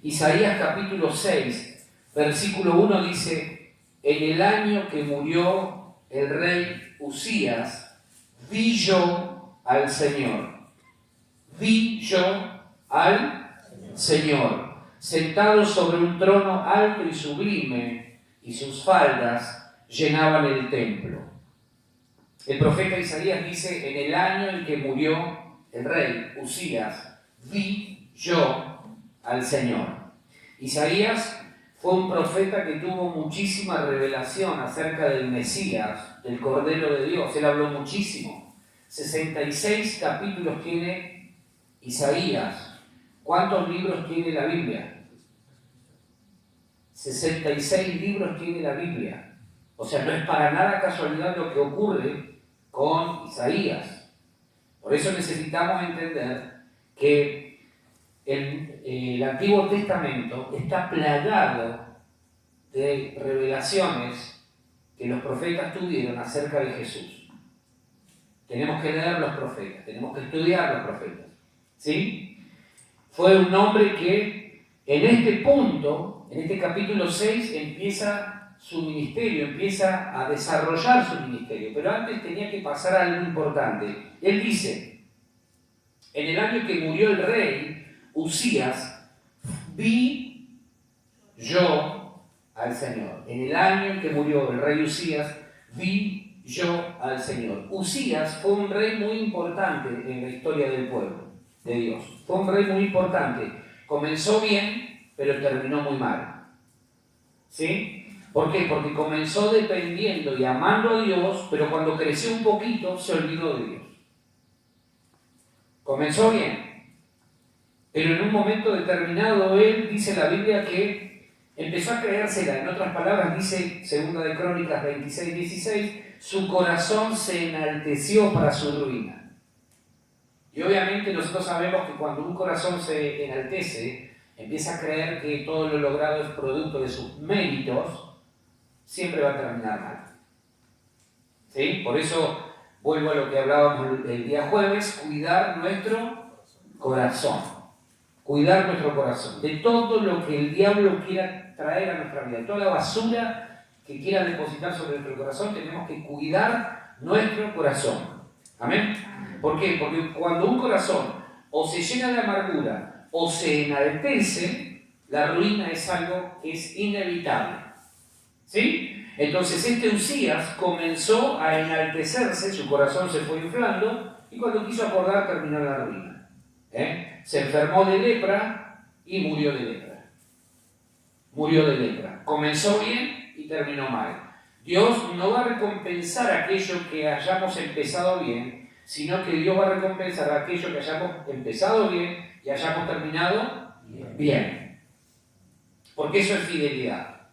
Isaías capítulo 6, versículo 1 dice: en el año que murió el rey Uzías, vi yo al Señor. Vi yo al Señor, sentado sobre un trono alto y sublime, y sus faldas llenaban el templo. El profeta Isaías dice: en el año en que murió el rey Uzías, vi yo al Señor. Isaías fue un profeta que tuvo muchísima revelación acerca del Mesías, del Cordero de Dios. Él habló muchísimo. 66 capítulos tiene Isaías. ¿Cuántos libros tiene la Biblia? 66 libros tiene la Biblia. O sea, no es para nada casualidad lo que ocurre con Isaías. Por eso necesitamos entender que el Antiguo Testamento está plagado de revelaciones que los profetas tuvieron acerca de Jesús. Tenemos que leer los profetas, tenemos que estudiar los profetas. ¿Sí? Fue un hombre que en este punto, en este capítulo 6, empieza su ministerio, empieza a desarrollar su ministerio, pero antes tenía que pasar algo importante. Él dice: en el año que murió el rey Uzías, vi yo al Señor. En el año en que murió el rey Uzías, vi yo al Señor. Uzías fue un rey muy importante en la historia del pueblo de Dios. Fue un rey muy importante. Comenzó bien, pero terminó muy mal. ¿Sí? ¿Por qué? Porque comenzó dependiendo y amando a Dios, pero cuando creció un poquito se olvidó de Dios. Comenzó bien, pero en un momento determinado él, dice la Biblia, que empezó a creérsela. En otras palabras, dice 2 de Crónicas 26, 16, su corazón se enalteció para su ruina. Y obviamente nosotros sabemos que cuando un corazón se enaltece, empieza a creer que todo lo logrado es producto de sus méritos, siempre va a terminar mal. ¿Sí? Por eso vuelvo a lo que hablábamos el día jueves: cuidar nuestro corazón. Cuidar nuestro corazón. De todo lo que el diablo quiera traer a nuestra vida, toda la basura que quiera depositar sobre nuestro corazón, tenemos que cuidar nuestro corazón. ¿Amén? ¿Por qué? Porque cuando un corazón o se llena de amargura o se enaltece, la ruina es algo que es inevitable. ¿Sí? Entonces este Uzías comenzó a enaltecerse, su corazón se fue inflando y cuando quiso acordar terminó la ruina. Se enfermó de lepra y murió de lepra. Murió de lepra. Comenzó bien y terminó mal. Dios no va a recompensar aquello que hayamos empezado bien, sino que Dios va a recompensar aquello que hayamos empezado bien y hayamos terminado bien. Porque eso es fidelidad.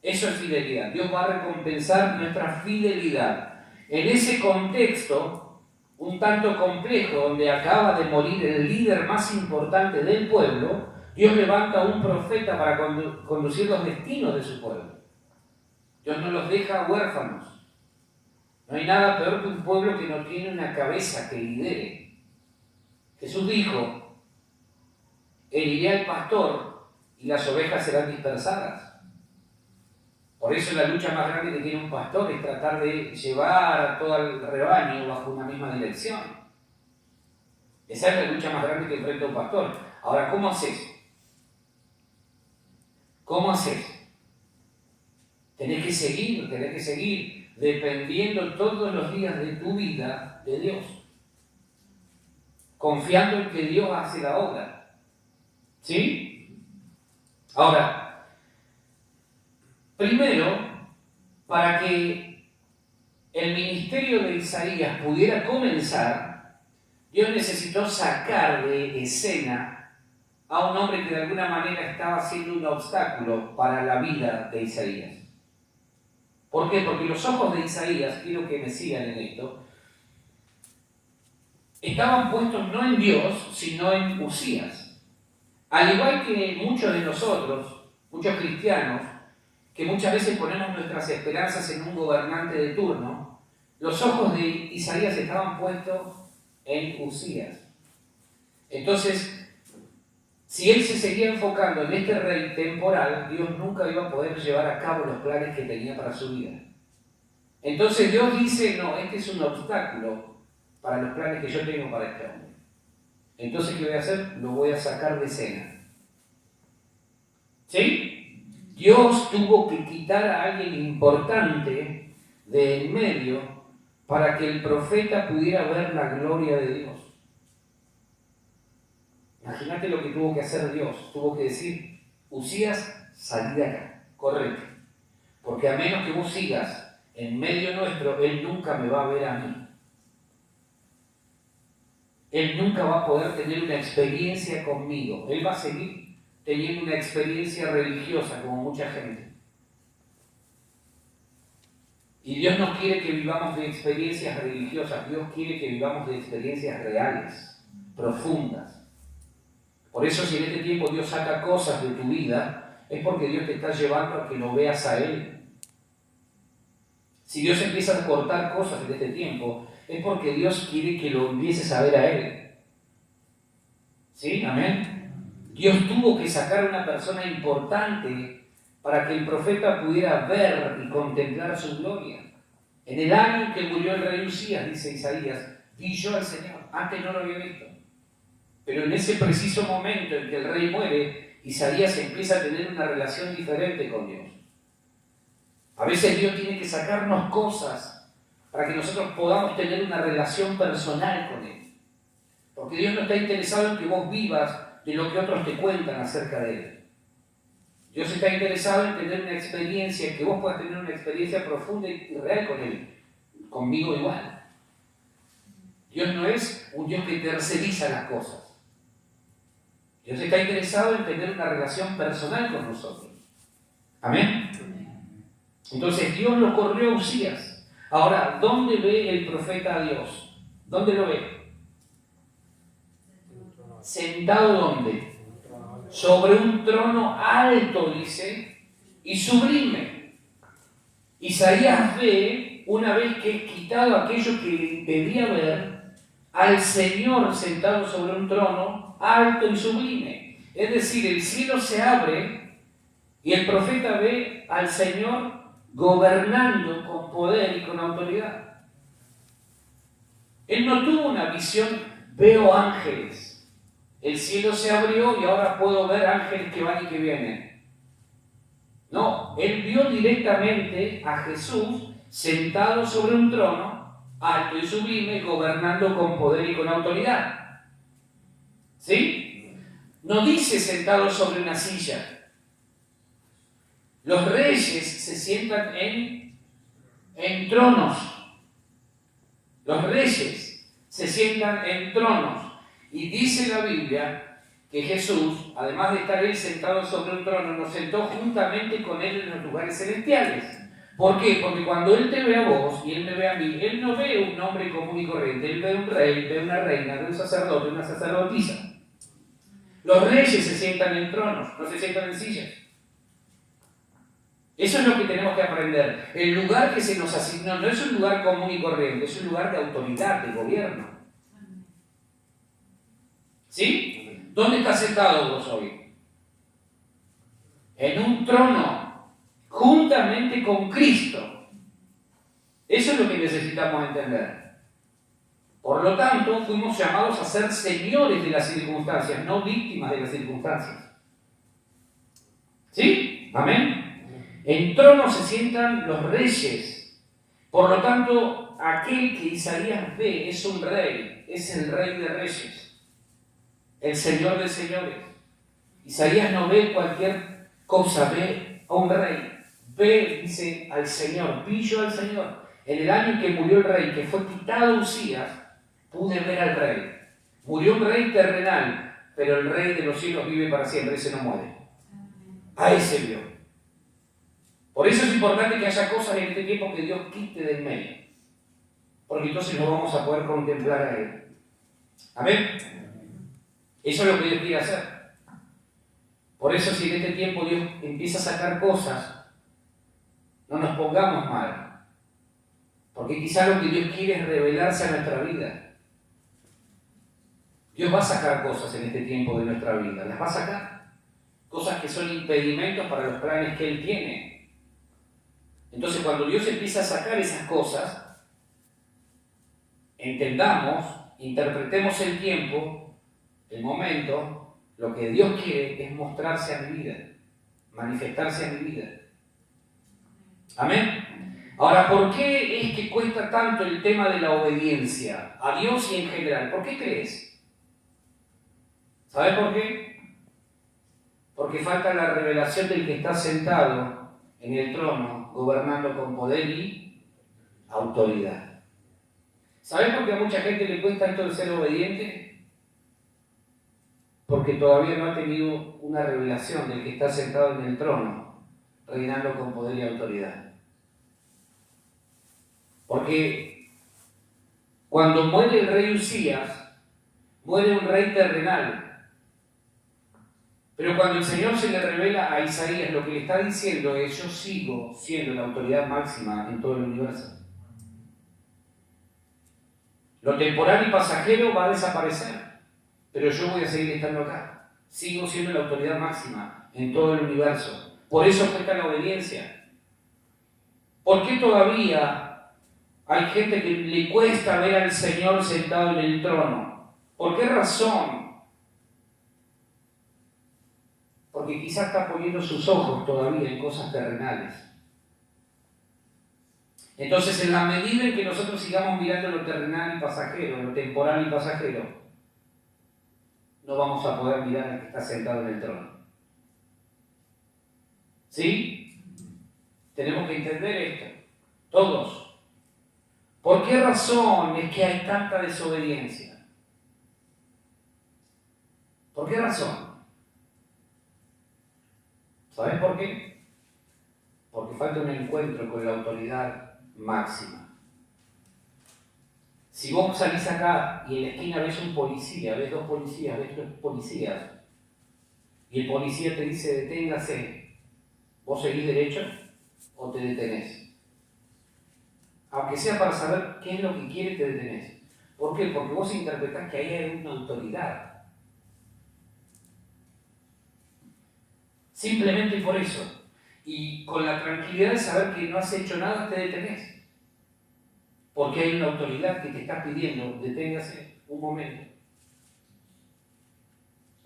Eso es fidelidad. Dios va a recompensar nuestra fidelidad. En ese contexto, un tanto complejo, donde acaba de morir el líder más importante del pueblo, Dios levanta a un profeta para conducir los destinos de su pueblo. Dios no los deja huérfanos. No hay nada peor que un pueblo que no tiene una cabeza que lidere. Jesús dijo: heriré al pastor y las ovejas serán dispersadas. Por eso la lucha más grande que tiene un pastor es tratar de llevar a todo el rebaño bajo una misma dirección. Esa es la lucha más grande que enfrenta un pastor. Ahora, ¿cómo haces? ¿Cómo haces? Tenés que seguir dependiendo todos los días de tu vida de Dios. Confiando en que Dios hace la obra. ¿Sí? Ahora, primero, para que el ministerio de Isaías pudiera comenzar, Dios necesitó sacar de escena a un hombre que de alguna manera estaba siendo un obstáculo para la vida de Isaías. ¿Por qué? Porque los ojos de Isaías, quiero que me sigan en esto, estaban puestos no en Dios, sino en Uzías. Al igual que muchos de nosotros, muchos cristianos, que muchas veces ponemos nuestras esperanzas en un gobernante de turno, los ojos de Isaías estaban puestos en Uzías. Entonces, Si él se seguía enfocando en este rey temporal, Dios nunca iba a poder llevar a cabo los planes que tenía para su vida. Entonces Dios dice, no, este es un obstáculo para los planes que yo tengo para este hombre. Entonces, ¿qué voy a hacer? Lo voy a sacar de escena. ¿Sí? Dios tuvo que quitar a alguien importante de en medio para que el profeta pudiera ver la gloria de Dios. Imagínate lo que tuvo que hacer Dios. Tuvo que decir, Usías, salí de acá, correte. Porque a menos que vos sigas en medio nuestro, Él nunca me va a ver a mí. Él nunca va a poder tener una experiencia conmigo. Él va a seguir teniendo una experiencia religiosa como mucha gente. Y Dios no quiere que vivamos de experiencias religiosas, Dios quiere que vivamos de experiencias reales, profundas. Por eso si en este tiempo Dios saca cosas de tu vida, es porque Dios te está llevando a que lo veas a Él. Si Dios empieza a cortar cosas en este tiempo, es porque Dios quiere que lo empieces a ver a Él. ¿Sí? Amén. Dios tuvo que sacar a una persona importante para que el profeta pudiera ver y contemplar su gloria. En el año en que murió el rey Usías, dice Isaías, vi yo al Señor. Antes no lo había visto. Pero en ese preciso momento en que el rey muere, Isaías empieza a tener una relación diferente con Dios. A veces Dios tiene que sacarnos cosas para que nosotros podamos tener una relación personal con Él. Porque Dios no está interesado en que vos vivas de lo que otros te cuentan acerca de Él. Dios está interesado en tener una experiencia, que vos puedas tener una experiencia profunda y real con Él. Conmigo igual. Dios no es un Dios que terceriza las cosas. Dios está interesado en tener una relación personal con nosotros. ¿Amén? Entonces Dios lo corrió a Usías. Ahora, ¿dónde ve el profeta a Dios? ¿Dónde lo ve? ¿Sentado dónde? Sobre un trono alto, dice, y sublime. Isaías ve, una vez que es quitado aquello que debía ver, al Señor sentado sobre un trono alto y sublime. Es decir, el cielo se abre y el profeta ve al Señor gobernando con poder y con autoridad. Él no tuvo una visión, veo ángeles. El cielo se abrió y ahora puedo ver ángeles que van y que vienen. No, él vio directamente a Jesús sentado sobre un trono, alto y sublime, gobernando con poder y con autoridad. ¿Sí? No dice sentado sobre una silla. Los reyes se sientan en tronos. Los reyes se sientan en tronos. Y dice la Biblia que Jesús, además de estar él sentado sobre un trono, nos sentó juntamente con él en los lugares celestiales. ¿Por qué? Porque cuando él te ve a vos y él me ve a mí, él no ve un hombre común y corriente, él ve un rey, ve una reina, ve un sacerdote, una sacerdotisa. Los reyes se sientan en tronos, no se sientan en sillas. Eso es lo que tenemos que aprender. El lugar que se nos asignó no es un lugar común y corriente, es un lugar de autoridad, de gobierno. ¿Sí? ¿Dónde estás sentado vos hoy? En un trono, juntamente con Cristo. Eso es lo que necesitamos entender. Por lo tanto, fuimos llamados a ser señores de las circunstancias, no víctimas de las circunstancias. ¿Sí? ¿Amén? En trono se sientan los reyes. Por lo tanto, aquel que Isaías ve es un rey, es el rey de reyes. El Señor de señores. Isaías no ve cualquier cosa, ve a un rey. Ve, dice, al Señor. Vi yo al Señor. En el año en que murió el rey, que fue quitado Usías, pude ver al rey. Murió un rey terrenal, pero el rey de los cielos vive para siempre, ese no muere. A ese vio. Por eso es importante que haya cosas en este tiempo que Dios quite del medio. Porque entonces no vamos a poder contemplar a Él. Amén. Eso es lo que Dios quiere hacer. Por eso si en este tiempo Dios empieza a sacar cosas, no nos pongamos mal. Porque quizá lo que Dios quiere es revelarse a nuestra vida. Dios va a sacar cosas en este tiempo de nuestra vida, las va a sacar. Cosas que son impedimentos para los planes que Él tiene. Entonces, cuando Dios empieza a sacar esas cosas, entendamos, interpretemos el tiempo, el momento, lo que Dios quiere es mostrarse a mi vida, manifestarse a mi vida. Amén. Ahora, ¿por qué es que cuesta tanto el tema de la obediencia a Dios y en general? ¿Por qué crees? ¿Sabes por qué? Porque falta la revelación del que está sentado en el trono, gobernando con poder y autoridad. ¿Sabes por qué a mucha gente le cuesta esto de ser obediente? Porque todavía no ha tenido una revelación del que está sentado en el trono, reinando con poder y autoridad. Porque cuando muere el rey Usías, muere un rey terrenal. Pero cuando el Señor se le revela a Isaías, lo que le está diciendo es: yo sigo siendo la autoridad máxima en todo el universo. Lo temporal y pasajero va a desaparecer, pero yo voy a seguir estando acá. Sigo siendo la autoridad máxima en todo el universo. Por eso cuesta la obediencia. ¿Por qué todavía hay gente que le cuesta ver al Señor sentado en el trono? ¿Por qué razón? Porque quizás está poniendo sus ojos todavía en cosas terrenales. Entonces, en la medida en que nosotros sigamos mirando lo terrenal y pasajero, lo temporal y pasajero, no vamos a poder mirar al que está sentado en el trono. ¿Sí? Tenemos que entender esto, todos. ¿Por qué razón es que hay tanta desobediencia? ¿Por qué razón? ¿Sabes por qué? Porque falta un encuentro con la autoridad máxima. Si vos salís acá y en la esquina ves un policía, ves dos policías, ves tres policías, y el policía te dice deténgase, ¿vos seguís derecho o te detenés? Aunque sea para saber qué es lo que quiere, te detenés. ¿Por qué? Porque vos interpretás que ahí hay una autoridad. Simplemente por eso. Y con la tranquilidad de saber que no has hecho nada, te detenés. Porque hay una autoridad que te está pidiendo, deténgase un momento.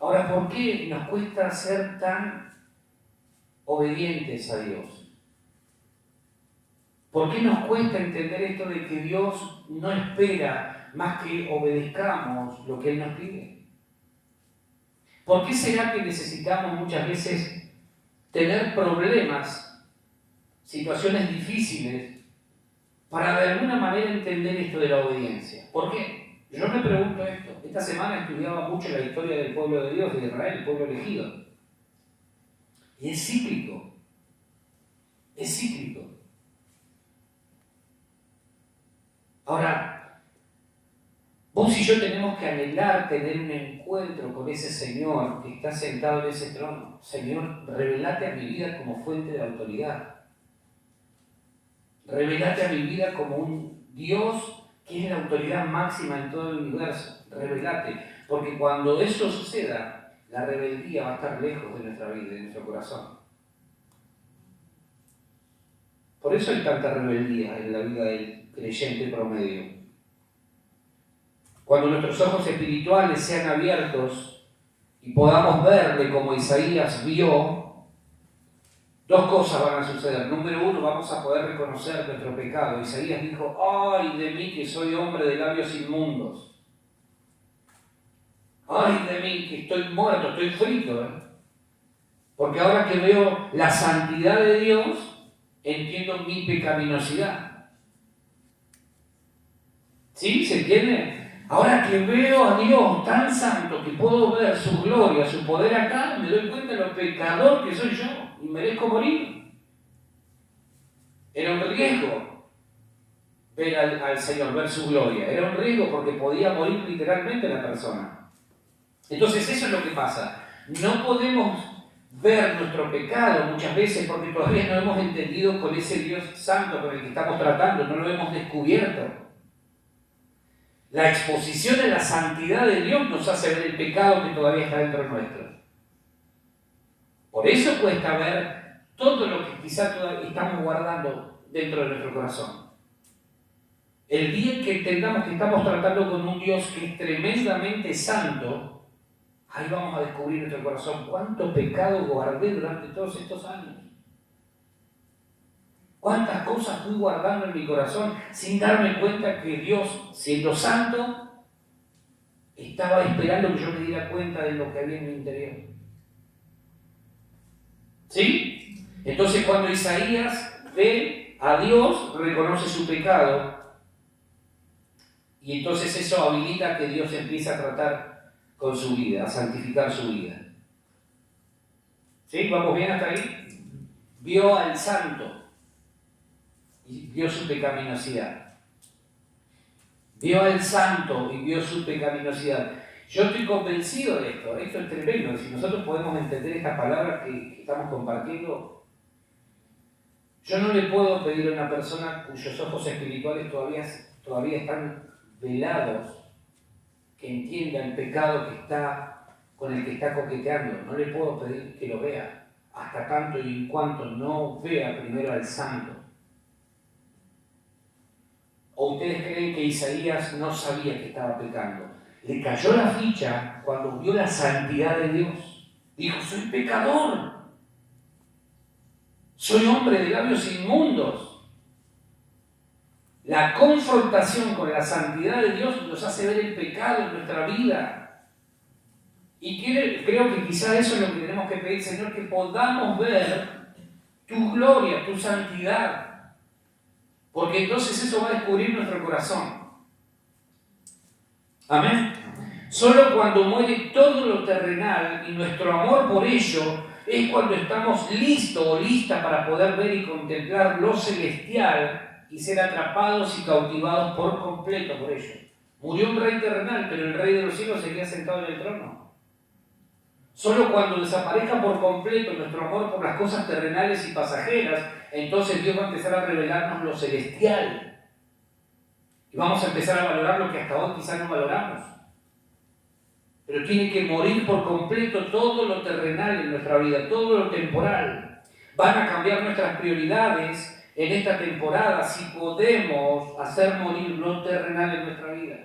Ahora, ¿por qué nos cuesta ser tan obedientes a Dios? ¿Por qué nos cuesta entender esto de que Dios no espera más que obedezcamos lo que Él nos pide? ¿Por qué será que necesitamos muchas veces tener problemas, situaciones difíciles, para de alguna manera entender esto de la obediencia? ¿Por qué? Yo me pregunto esto. Esta semana estudiaba mucho la historia del pueblo de Dios, de Israel, el pueblo elegido. Y es cíclico. Es cíclico. Ahora, vos y yo tenemos que anhelar tener un encuentro con ese Señor que está sentado en ese trono. Señor, revelate a mi vida como fuente de autoridad. Revelate a mi vida como un Dios que es la autoridad máxima en todo el universo. Revelate, porque cuando eso suceda, la rebeldía va a estar lejos de nuestra vida, de nuestro corazón. Por eso hay tanta rebeldía en la vida del creyente promedio. Cuando nuestros ojos espirituales sean abiertos y podamos verle como Isaías vio, dos cosas van a suceder. Número uno, vamos a poder reconocer nuestro pecado. Isaías dijo: ¡ay de mí que soy hombre de labios inmundos! ¡Ay de mí que estoy muerto, estoy frito! Porque ahora que veo la santidad de Dios, entiendo mi pecaminosidad. ¿Sí? ¿Se entiende? Ahora que veo a Dios tan santo que puedo ver su gloria, su poder acá, me doy cuenta de lo pecador que soy yo y merezco morir. Era un riesgo ver al Señor, ver su gloria. Era un riesgo porque podía morir literalmente la persona. Entonces eso es lo que pasa. No podemos ver nuestro pecado muchas veces porque todavía no hemos entendido con ese Dios santo con el que estamos tratando, no lo hemos descubierto. La exposición a la santidad de Dios nos hace ver el pecado que todavía está dentro nuestro. Por eso cuesta ver todo lo que quizá todavía estamos guardando dentro de nuestro corazón. El día que entendamos que estamos tratando con un Dios que es tremendamente santo, ahí vamos a descubrir en nuestro corazón cuánto pecado guardé durante todos estos años. Cuántas cosas fui guardando en mi corazón sin darme cuenta que Dios, siendo santo, estaba esperando que yo me diera cuenta de lo que había en mi interior. ¿Sí? Entonces cuando Isaías ve a Dios, reconoce su pecado, y entonces eso habilita que Dios empiece a tratar con su vida, a santificar su vida. ¿Sí? ¿Vamos bien hasta ahí? Vio al santo y vio su pecaminosidad. Vio al santo y vio su pecaminosidad. Yo estoy convencido de esto. Esto es tremendo. Si nosotros podemos entender estas palabras que estamos compartiendo, yo no le puedo pedir a una persona cuyos ojos espirituales todavía están velados, que entienda el pecado con el que está coqueteando. No le puedo pedir que lo vea, hasta tanto y en cuanto no vea primero al santo. ¿O ustedes creen que Isaías no sabía que estaba pecando? Le cayó la ficha cuando vio la santidad de Dios. Dijo, soy pecador. Soy hombre de labios inmundos. La confrontación con la santidad de Dios nos hace ver el pecado en nuestra vida. Y creo que quizá eso es lo que tenemos que pedir, Señor, que podamos ver tu gloria, tu santidad. Porque entonces eso va a descubrir nuestro corazón. Amén. Solo cuando muere todo lo terrenal y nuestro amor por ello es cuando estamos listos o listas para poder ver y contemplar lo celestial y ser atrapados y cautivados por completo por ello. Murió un rey terrenal, pero el rey de los cielos seguía sentado en el trono. Solo cuando desaparezca por completo nuestro amor por las cosas terrenales y pasajeras, entonces Dios va a empezar a revelarnos lo celestial. Y vamos a empezar a valorar lo que hasta hoy quizás no valoramos. Pero tiene que morir por completo todo lo terrenal en nuestra vida, todo lo temporal. Van a cambiar nuestras prioridades en esta temporada si podemos hacer morir lo terrenal en nuestra vida.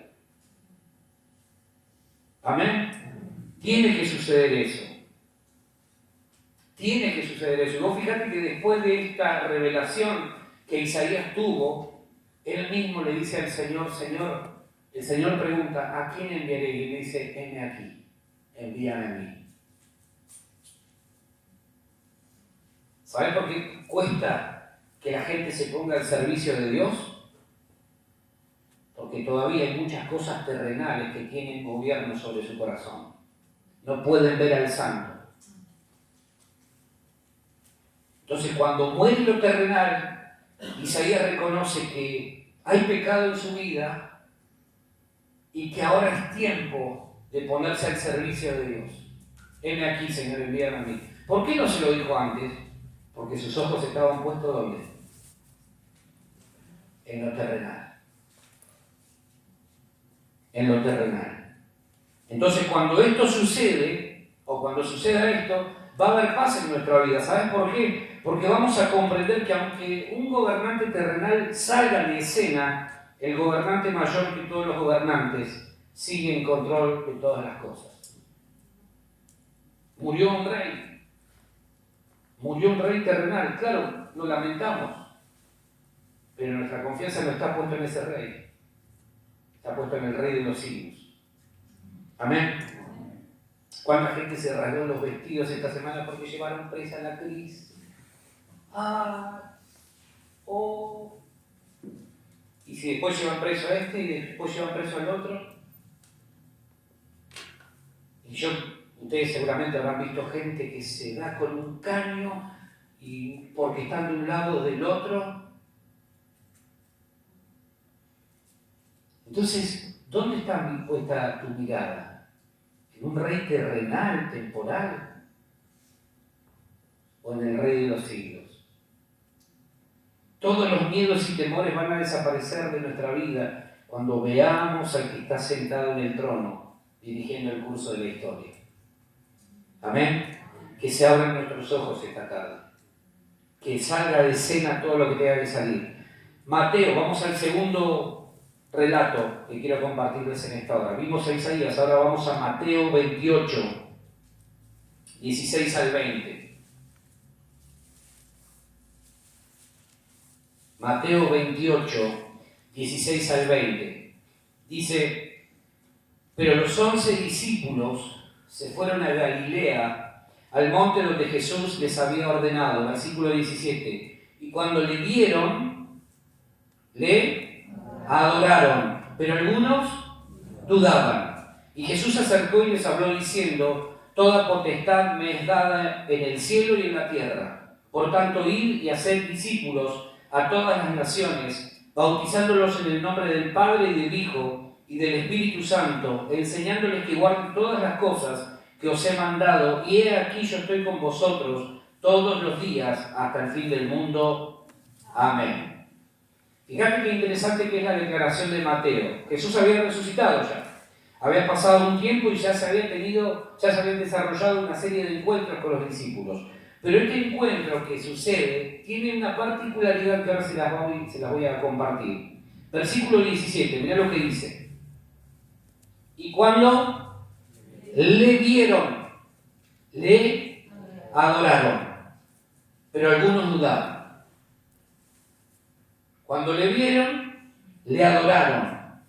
Amén. Tiene que suceder eso. Tiene que suceder eso. Y vos fíjate que después de esta revelación que Isaías tuvo, él mismo le dice al Señor, Señor, el Señor pregunta, ¿a quién enviaré? Y él dice, heme aquí, envíame a mí. ¿Sabes por qué cuesta que la gente se ponga al servicio de Dios? Porque todavía hay muchas cosas terrenales que tienen gobierno sobre su corazón. No pueden ver al santo. Entonces, cuando muere lo terrenal, Isaías reconoce que hay pecado en su vida y que ahora es tiempo de ponerse al servicio de Dios. Heme aquí, Señor, envíame a mí. ¿Por qué no se lo dijo antes? Porque sus ojos estaban puestos ¿dónde? En lo terrenal. En lo terrenal. Entonces, cuando esto sucede, o cuando suceda esto, va a haber paz en nuestra vida. ¿Sabes por qué? Porque vamos a comprender que aunque un gobernante terrenal salga de escena, el gobernante mayor que todos los gobernantes sigue en control de todas las cosas. Murió un rey. Murió un rey terrenal. Claro, lo lamentamos. Pero nuestra confianza no está puesta en ese rey. Está puesta en el rey de los siglos. Amén. ¿Cuánta gente se rasgó los vestidos esta semana porque llevaron presa a la Cris? Y si después llevan preso a este y después llevan preso al otro. Y ustedes seguramente habrán visto gente que se da con un caño y porque están de un lado o del otro. Entonces, ¿dónde está puesta tu mirada? ¿En un rey terrenal, temporal? ¿O en el rey de los siglos? Todos los miedos y temores van a desaparecer de nuestra vida cuando veamos al que está sentado en el trono, dirigiendo el curso de la historia. Amén. Que se abran nuestros ojos esta tarde. Que salga de escena todo lo que tenga que salir. Mateo, vamos al segundo relato que quiero compartirles en esta hora. Vimos a Isaías, ahora vamos a Mateo 28, 16 al 20. Mateo 28, 16 al 20. Dice: pero los 11 discípulos se fueron a Galilea, al monte donde Jesús les había ordenado. Versículo 17. Y cuando le vieron, le adoraron, pero algunos dudaban. Y Jesús se acercó y les habló diciendo: toda potestad me es dada en el cielo y en la tierra. Por tanto, id y haced discípulos a todas las naciones, bautizándolos en el nombre del Padre y del Hijo y del Espíritu Santo, enseñándoles que guarden todas las cosas que os he mandado, y he aquí yo estoy con vosotros todos los días hasta el fin del mundo. Amén. Fíjate qué interesante que es la declaración de Mateo. Jesús había resucitado ya. Había pasado un tiempo y ya se habían desarrollado una serie de encuentros con los discípulos. Pero este encuentro que sucede tiene una particularidad que ahora se las voy a compartir. Versículo 17, mirá lo que dice. Y cuando le vieron, le adoraron, pero algunos dudaban. Cuando le vieron, le adoraron.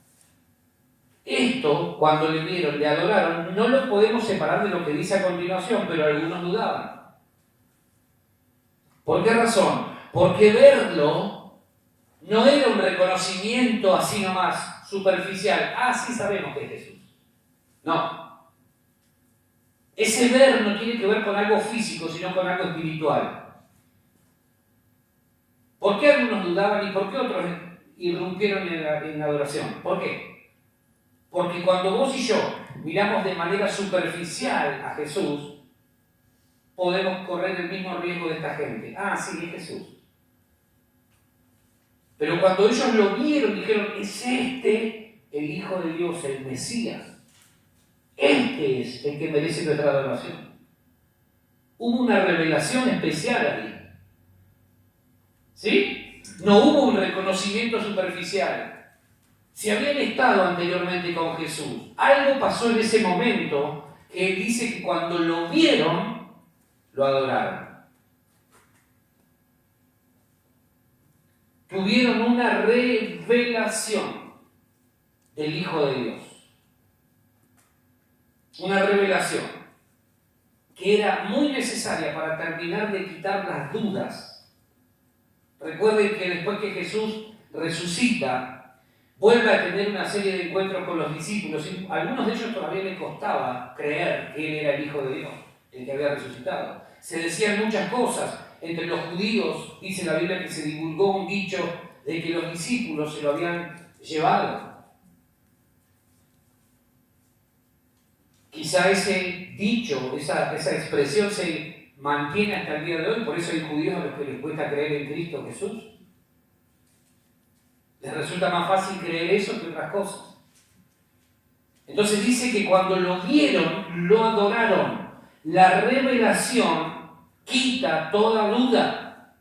Esto, cuando le vieron, le adoraron, no lo podemos separar de lo que dice a continuación, pero algunos dudaban. ¿Por qué razón? Porque verlo no era un reconocimiento así nomás, superficial. Ah, sí sabemos que es Jesús. No. Ese ver no tiene que ver con algo físico, sino con algo espiritual. ¿Por qué algunos dudaban y por qué otros irrumpieron en la adoración? ¿Por qué? Porque cuando vos y yo miramos de manera superficial a Jesús, podemos correr el mismo riesgo de esta gente. Ah, sí, es Jesús. Pero cuando ellos lo vieron, dijeron: es este el Hijo de Dios, el Mesías. Este es el que merece nuestra adoración. Hubo una revelación especial ahí. ¿Sí? No hubo un reconocimiento superficial. Si habían estado anteriormente con Jesús, algo pasó en ese momento que dice que cuando lo vieron, lo adoraron. Tuvieron una revelación del Hijo de Dios. Una revelación que era muy necesaria para terminar de quitar las dudas. Recuerden que después que Jesús resucita, vuelve a tener una serie de encuentros con los discípulos. Y a algunos de ellos todavía les costaba creer que Él era el Hijo de Dios, el que había resucitado. Se decían muchas cosas. Entre los judíos, dice la Biblia, que se divulgó un dicho de que los discípulos se lo habían llevado. Quizá ese dicho, esa expresión se mantiene hasta el día de hoy, por eso hay judíos a los que les cuesta creer en Cristo Jesús. Les resulta más fácil creer eso que otras cosas. Entonces dice que cuando lo vieron, lo adoraron. La revelación quita toda duda.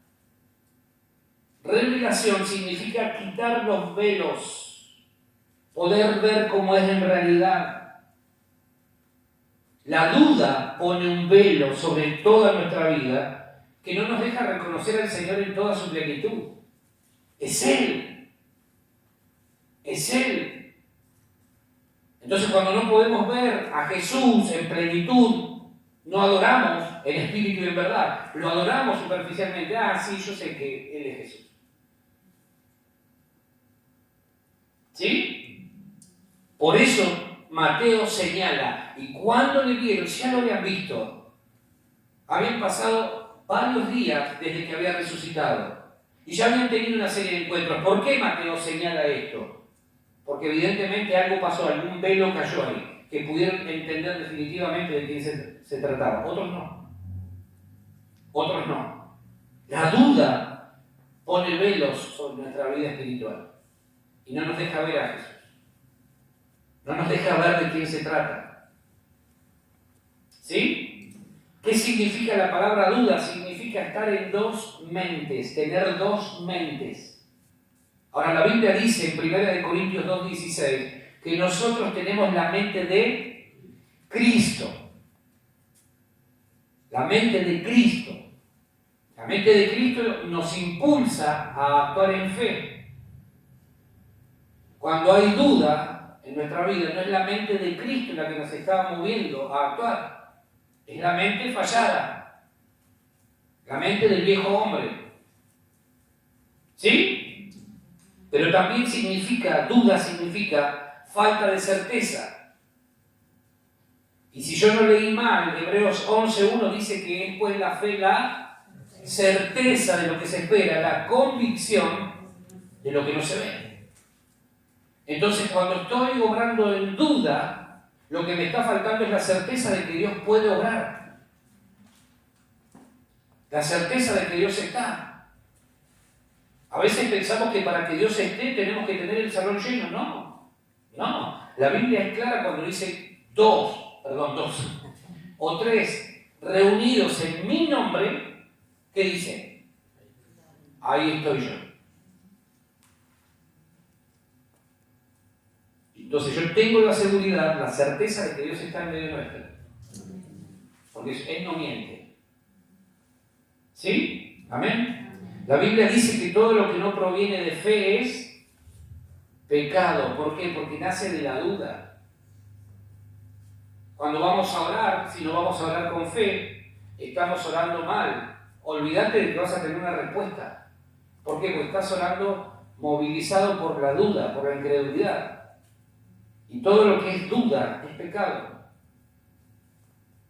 Revelación significa quitar los velos, poder ver cómo es en realidad. La duda pone un velo sobre toda nuestra vida que no nos deja reconocer al Señor en toda su plenitud. Es Él. Es Él. Entonces, cuando no podemos ver a Jesús en plenitud, no adoramos en espíritu y en verdad. Lo adoramos superficialmente. Ah, sí, yo sé que Él es Jesús. ¿Sí? Por eso Mateo señala, y cuando le vieron, ya lo habían visto. Habían pasado varios días desde que había resucitado. Y ya habían tenido una serie de encuentros. ¿Por qué Mateo señala esto? Porque evidentemente algo pasó, algún velo cayó ahí, que pudieron entender definitivamente de quién se trataba. Otros no. Otros no. La duda pone velos sobre nuestra vida espiritual. y no nos deja ver a Jesús. No nos deja ver de quién se trata. ¿Sí? ¿Qué significa la palabra duda? Significa estar en dos mentes, tener dos mentes. Ahora la Biblia dice en 1 Corintios 2:16 que nosotros tenemos la mente de Cristo. La mente de Cristo. La mente de Cristo nos impulsa a actuar en fe. Cuando hay duda en nuestra vida, no es la mente de Cristo la que nos está moviendo a actuar. Es la mente fallada. La mente del viejo hombre. ¿Sí? Pero también significa, duda significa falta de certeza. Y si yo no leí mal, Hebreos 11:1 dice que es pues la fe la certeza de lo que se espera, la convicción de lo que no se ve. Entonces, cuando estoy obrando en duda, lo que me está faltando es la certeza de que Dios puede obrar. La certeza de que Dios está. A veces pensamos que para que Dios esté tenemos que tener el salón lleno. No. La Biblia es clara cuando dice dos o tres reunidos en mi nombre, ¿qué dice? Ahí estoy yo. Entonces yo tengo la seguridad, la certeza de que Dios está en medio nuestro. Porque Él no miente. ¿Sí? Amén. La Biblia dice que todo lo que no proviene de fe es pecado. ¿Por qué? Porque nace de la duda. Cuando vamos a orar, si no vamos a orar con fe, estamos orando mal. Olvídate de que vas a tener una respuesta. ¿Por qué? Porque estás orando movilizado por la duda, por la incredulidad. Y todo lo que es duda es pecado.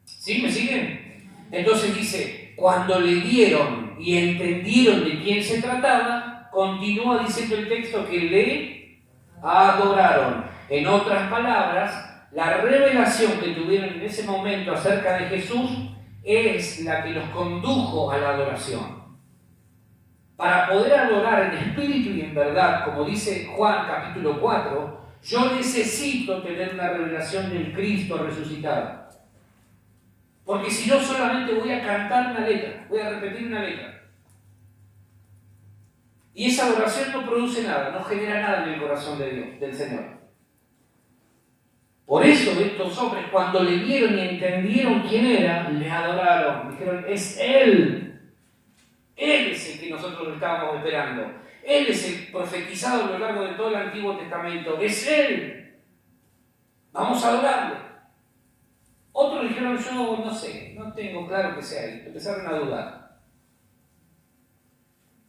¿Sí? ¿Me siguen? Entonces dice, cuando le dieron y entendieron de quién se trataba, continúa diciendo el texto que le adoraron. En otras palabras, la revelación que tuvieron en ese momento acerca de Jesús es la que los condujo a la adoración. Para poder adorar en espíritu y en verdad, como dice Juan capítulo 4, yo necesito tener una revelación del Cristo resucitado. Porque si no, solamente voy a cantar una letra, voy a repetir una letra. Y esa adoración no produce nada, no genera nada en el corazón de Dios, del Señor. Por eso estos hombres, cuando le vieron y entendieron quién era, le adoraron. Dijeron, es Él. Él es el que nosotros estábamos esperando. Él es el profetizado a lo largo de todo el Antiguo Testamento. Es Él. Vamos a adorarle. Otros dijeron, yo no sé, no tengo claro que sea Él. Empezaron a dudar.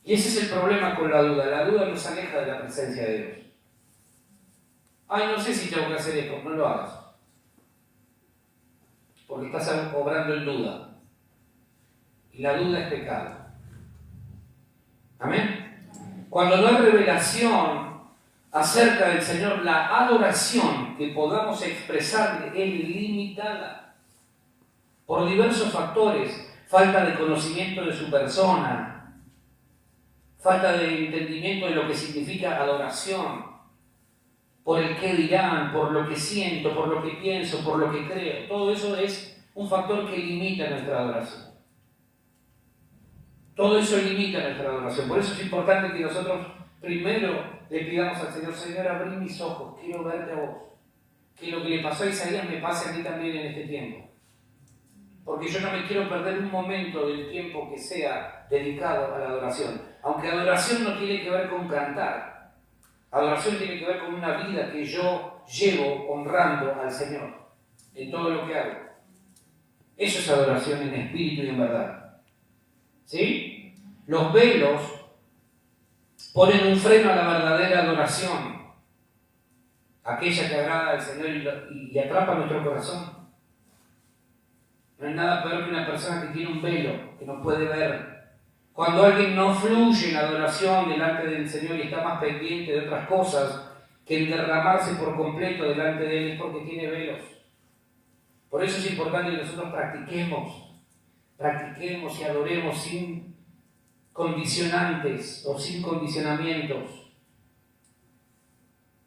Y ese es el problema con la duda. La duda nos aleja de la presencia de Dios. Ay, no sé si tengo que hacer esto. No lo hagas. Porque estás obrando en duda. Y la duda es pecado. Amén. Cuando no hay revelación acerca del Señor, la adoración que podamos expresarle es limitada por diversos factores. Falta de conocimiento de su persona, falta de entendimiento de lo que significa adoración, por el qué dirán, por lo que siento, por lo que pienso, por lo que creo. Todo eso es un factor que limita nuestra adoración. Todo eso limita nuestra adoración. Por eso es importante que nosotros primero le pidamos al Señor, Señor, abrí mis ojos, quiero verte a vos. Que lo que le pasó a Isaías me pase a mí también en este tiempo. Porque yo no me quiero perder un momento del tiempo que sea dedicado a la adoración. Aunque adoración no tiene que ver con cantar. Adoración tiene que ver con una vida que yo llevo honrando al Señor en todo lo que hago. Eso es adoración en espíritu y en verdad. ¿Sí? Los velos ponen un freno a la verdadera adoración, aquella que agrada al Señor y atrapa nuestro corazón. No hay nada peor que una persona que tiene un velo, que no puede ver. Cuando alguien no fluye en la adoración delante del Señor y está más pendiente de otras cosas que en derramarse por completo delante de Él, es porque tiene velos. Por eso es importante que nosotros practiquemos y adoremos sin condicionantes o sin condicionamientos.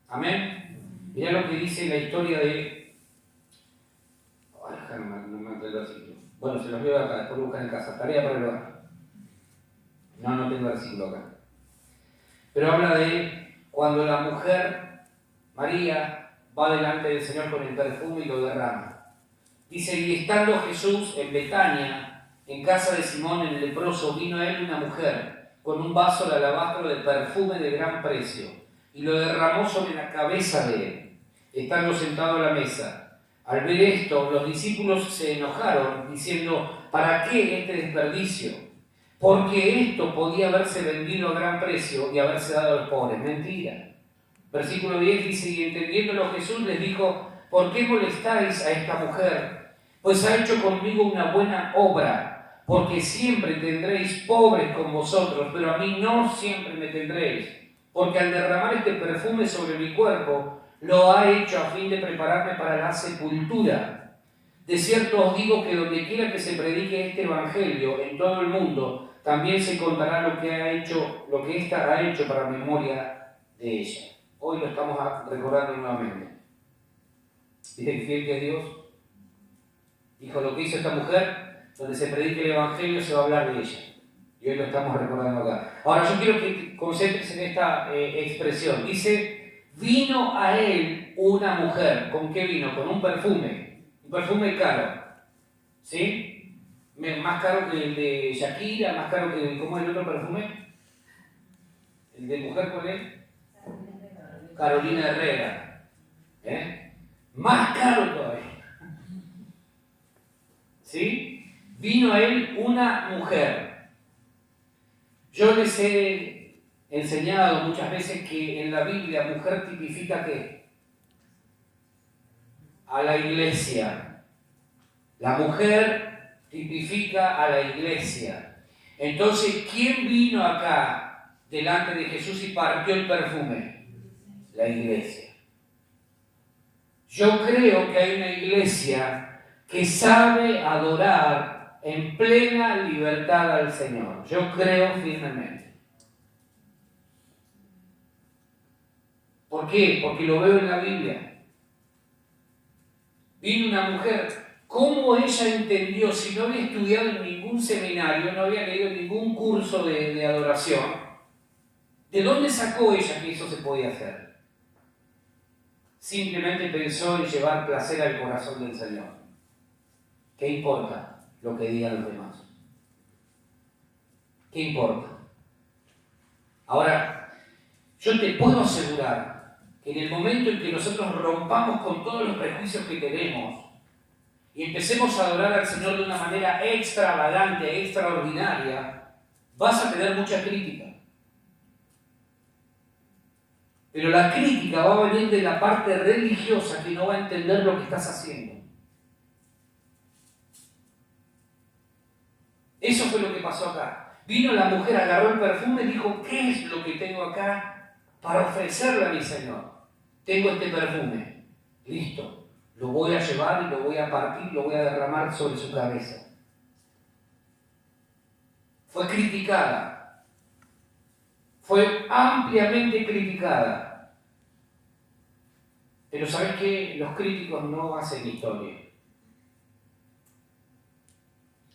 Amén. Mirá lo que dice la historia de... Ay, no me entré el versículo. Bueno, se los veo acá, después lo buscan en casa. Tarea para el hogar. No tengo el versículo acá. Pero habla de cuando la mujer, María, va delante del Señor con el perfume y lo derrama. Dice, y estando Jesús en Betania, en casa de Simón el leproso, vino a él una mujer con un vaso de alabastro de perfume de gran precio, y lo derramó sobre la cabeza de él, estando sentado a la mesa. Al ver esto, los discípulos se enojaron, diciendo, ¿para qué este desperdicio? Porque esto podía haberse vendido a gran precio y haberse dado a los pobres. Mentira. Versículo 10 dice, y entendiéndolo Jesús les dijo, ¿por qué molestáis a esta mujer? Pues ha hecho conmigo una buena obra, porque siempre tendréis pobres con vosotros, pero a mí no siempre me tendréis, porque al derramar este perfume sobre mi cuerpo, lo ha hecho a fin de prepararme para la sepultura. De cierto os digo que donde quiera que se predique este evangelio en todo el mundo, también se contará lo que ésta ha hecho para memoria de ella. Hoy lo estamos recordando nuevamente. ¿Viste qué fiel que es Dios? Dijo, lo que hizo esta mujer, donde se predique el evangelio se va a hablar de ella. Y hoy lo estamos recordando acá. Ahora yo quiero que concentres en esta expresión. Dice, vino a él una mujer. ¿Con qué vino? Con un perfume. Un perfume caro. ¿Sí? Más caro que el de Shakira, más caro que... ¿Cómo es el otro perfume? ¿El de mujer cuál es? Carolina Herrera. Más caro todavía. ¿Sí? Vino a él una mujer. Yo les he enseñado muchas veces que en la Biblia mujer tipifica ¿qué? A la iglesia. La mujer tipifica a la iglesia. Entonces, ¿quién vino acá delante de Jesús y partió el perfume? La iglesia. Yo creo que hay una iglesia que sabe adorar en plena libertad al Señor. Yo creo firmemente. ¿Por qué? Porque lo veo en la Biblia. Vino una mujer. ¿Cómo ella entendió? Si no había estudiado en ningún seminario, no había leído ningún curso de adoración, ¿de dónde sacó ella que eso se podía hacer? Simplemente pensó en llevar placer al corazón del Señor. ¿Qué importa lo que digan los demás? ¿Qué importa? Ahora, yo te puedo asegurar que en el momento en que nosotros rompamos con todos los prejuicios que tenemos y empecemos a adorar al Señor de una manera extravagante, extraordinaria, vas a tener mucha crítica. Pero la crítica va a venir de la parte religiosa que no va a entender lo que estás haciendo. Eso fue lo que pasó acá. Vino la mujer, agarró el perfume y dijo, ¿qué es lo que tengo acá para ofrecerle a mi Señor? Tengo este perfume. Listo. Lo voy a llevar y lo voy a partir, lo voy a derramar sobre su cabeza. Fue criticada. Fue ampliamente criticada. Pero ¿sabes qué? Los críticos no hacen historia.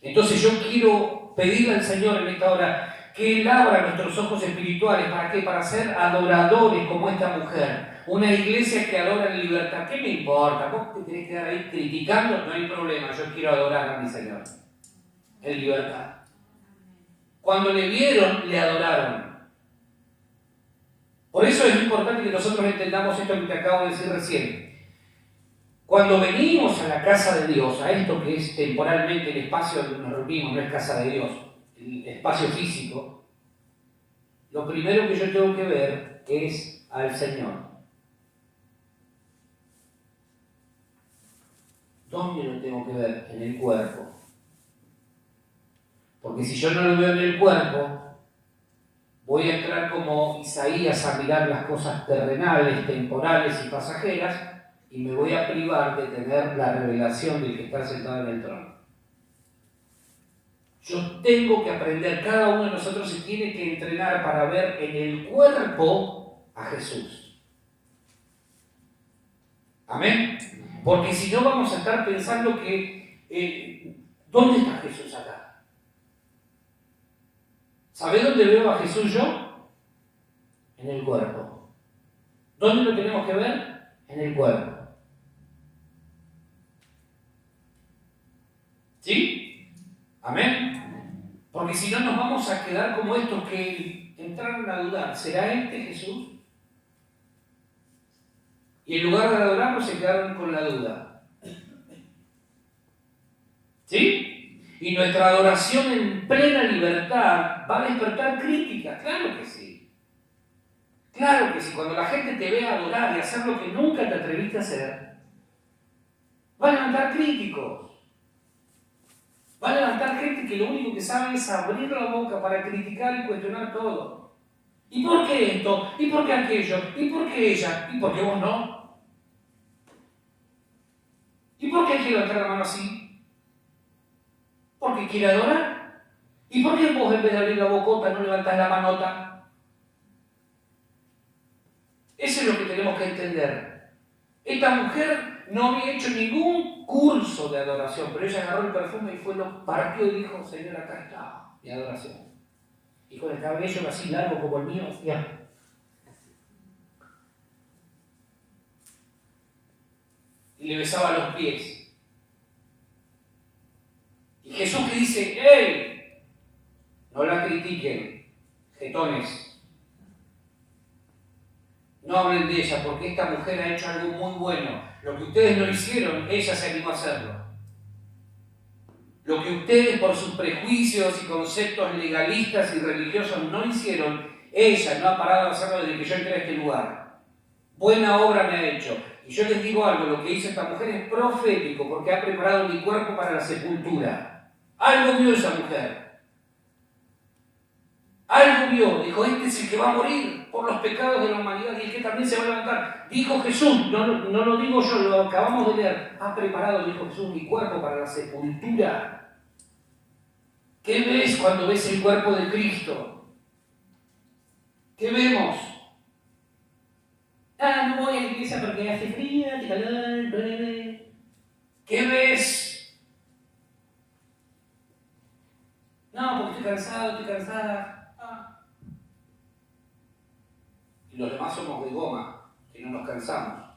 Entonces yo quiero pedirle al Señor en esta hora que Él abra nuestros ojos espirituales. ¿Para qué? Para ser adoradores como esta mujer. Una iglesia que adora en libertad. ¿Qué me importa? ¿Vos te tenés que quedar ahí criticando? No hay problema, yo quiero adorar a mi Señor. En libertad. Cuando le vieron, le adoraron. Por eso es importante que nosotros entendamos esto que te acabo de decir recién. Cuando venimos a la casa de Dios, a esto que es temporalmente el espacio donde nos reunimos, no es casa de Dios, el espacio físico, lo primero que yo tengo que ver es al Señor. ¿Dónde lo tengo que ver? En el cuerpo. Porque si yo no lo veo en el cuerpo, voy a entrar como Isaías a mirar las cosas terrenales, temporales y pasajeras, y me voy a privar de tener la revelación del que está sentado en el trono. Yo tengo que aprender, cada uno de nosotros se tiene que entrenar para ver en el cuerpo a Jesús. Amén. Porque si no vamos a estar pensando que, ¿dónde está Jesús acá? ¿Sabés dónde veo a Jesús yo? En el cuerpo. ¿Dónde lo tenemos que ver? En el cuerpo. ¿Sí? Amén. Porque si no nos vamos a quedar como estos que entraron a dudar. ¿Será este Jesús? Y en lugar de adorarlo se quedaron con la duda. ¿Sí? Y nuestra adoración en plena libertad va a despertar críticas. Claro que sí. Claro que sí. Cuando la gente te vea adorar y hacer lo que nunca te atreviste a hacer, va a levantar críticos. Va a levantar gente que lo único que sabe es abrir la boca para criticar y cuestionar todo. ¿Y por qué esto? ¿Y por qué aquello? ¿Y por qué ella? ¿Y por qué vos no? ¿Y por qué quiere levantar la mano así? ¿Porque quiere adorar? ¿Y por qué vos en vez de abrir la bocota no levantás la manota? Eso es lo que tenemos que entender. Esta mujer no había hecho ningún curso de adoración, pero ella agarró el perfume y fue, lo partió y dijo, Señor, acá está mi adoración. Y con el cabello así largo como el mío, ya. Y le besaba los pies. Y Jesús que dice, ¡hey! No la critiquen, jetones. No hablen de ella, porque esta mujer ha hecho algo muy bueno. Lo que ustedes no hicieron, ella se animó a hacerlo. Lo que ustedes por sus prejuicios y conceptos legalistas y religiosos no hicieron, ella no ha parado de hacerlo desde que yo entré a este lugar. Buena obra me ha hecho. Y yo les digo algo, lo que hizo esta mujer es profético, porque ha preparado mi cuerpo para la sepultura. Algo vio esa mujer. Algo vio, dijo, este es el que va a morir por los pecados de la humanidad y el que también se va a levantar. Dijo Jesús, no lo digo yo, lo acabamos de leer. Ha preparado, dijo Jesús, mi cuerpo para la sepultura. ¿Qué ves cuando ves el cuerpo de Cristo? ¿Qué vemos? No voy a la iglesia porque hace frío, hace calor, breve. ¿Qué ves? No, porque estoy cansada. Y los demás somos de goma, que no nos cansamos.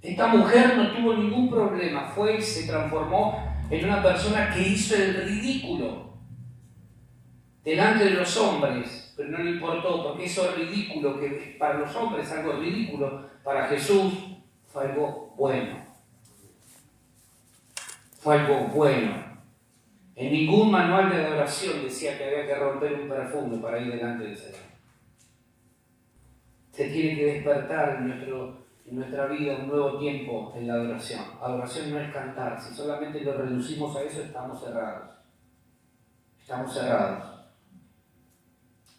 Esta mujer no tuvo ningún problema, fue y se transformó en una persona que hizo el ridículo delante de los hombres, pero no le importó, porque eso ridículo, que para los hombres es algo ridículo, para Jesús fue algo bueno. Fue algo bueno. En ningún manual de adoración decía que había que romper un perfume para ir delante del Señor. Se tiene que despertar en nuestra vida un nuevo tiempo en la adoración. Adoración no es cantar. Si solamente lo reducimos a eso, estamos cerrados. Estamos cerrados.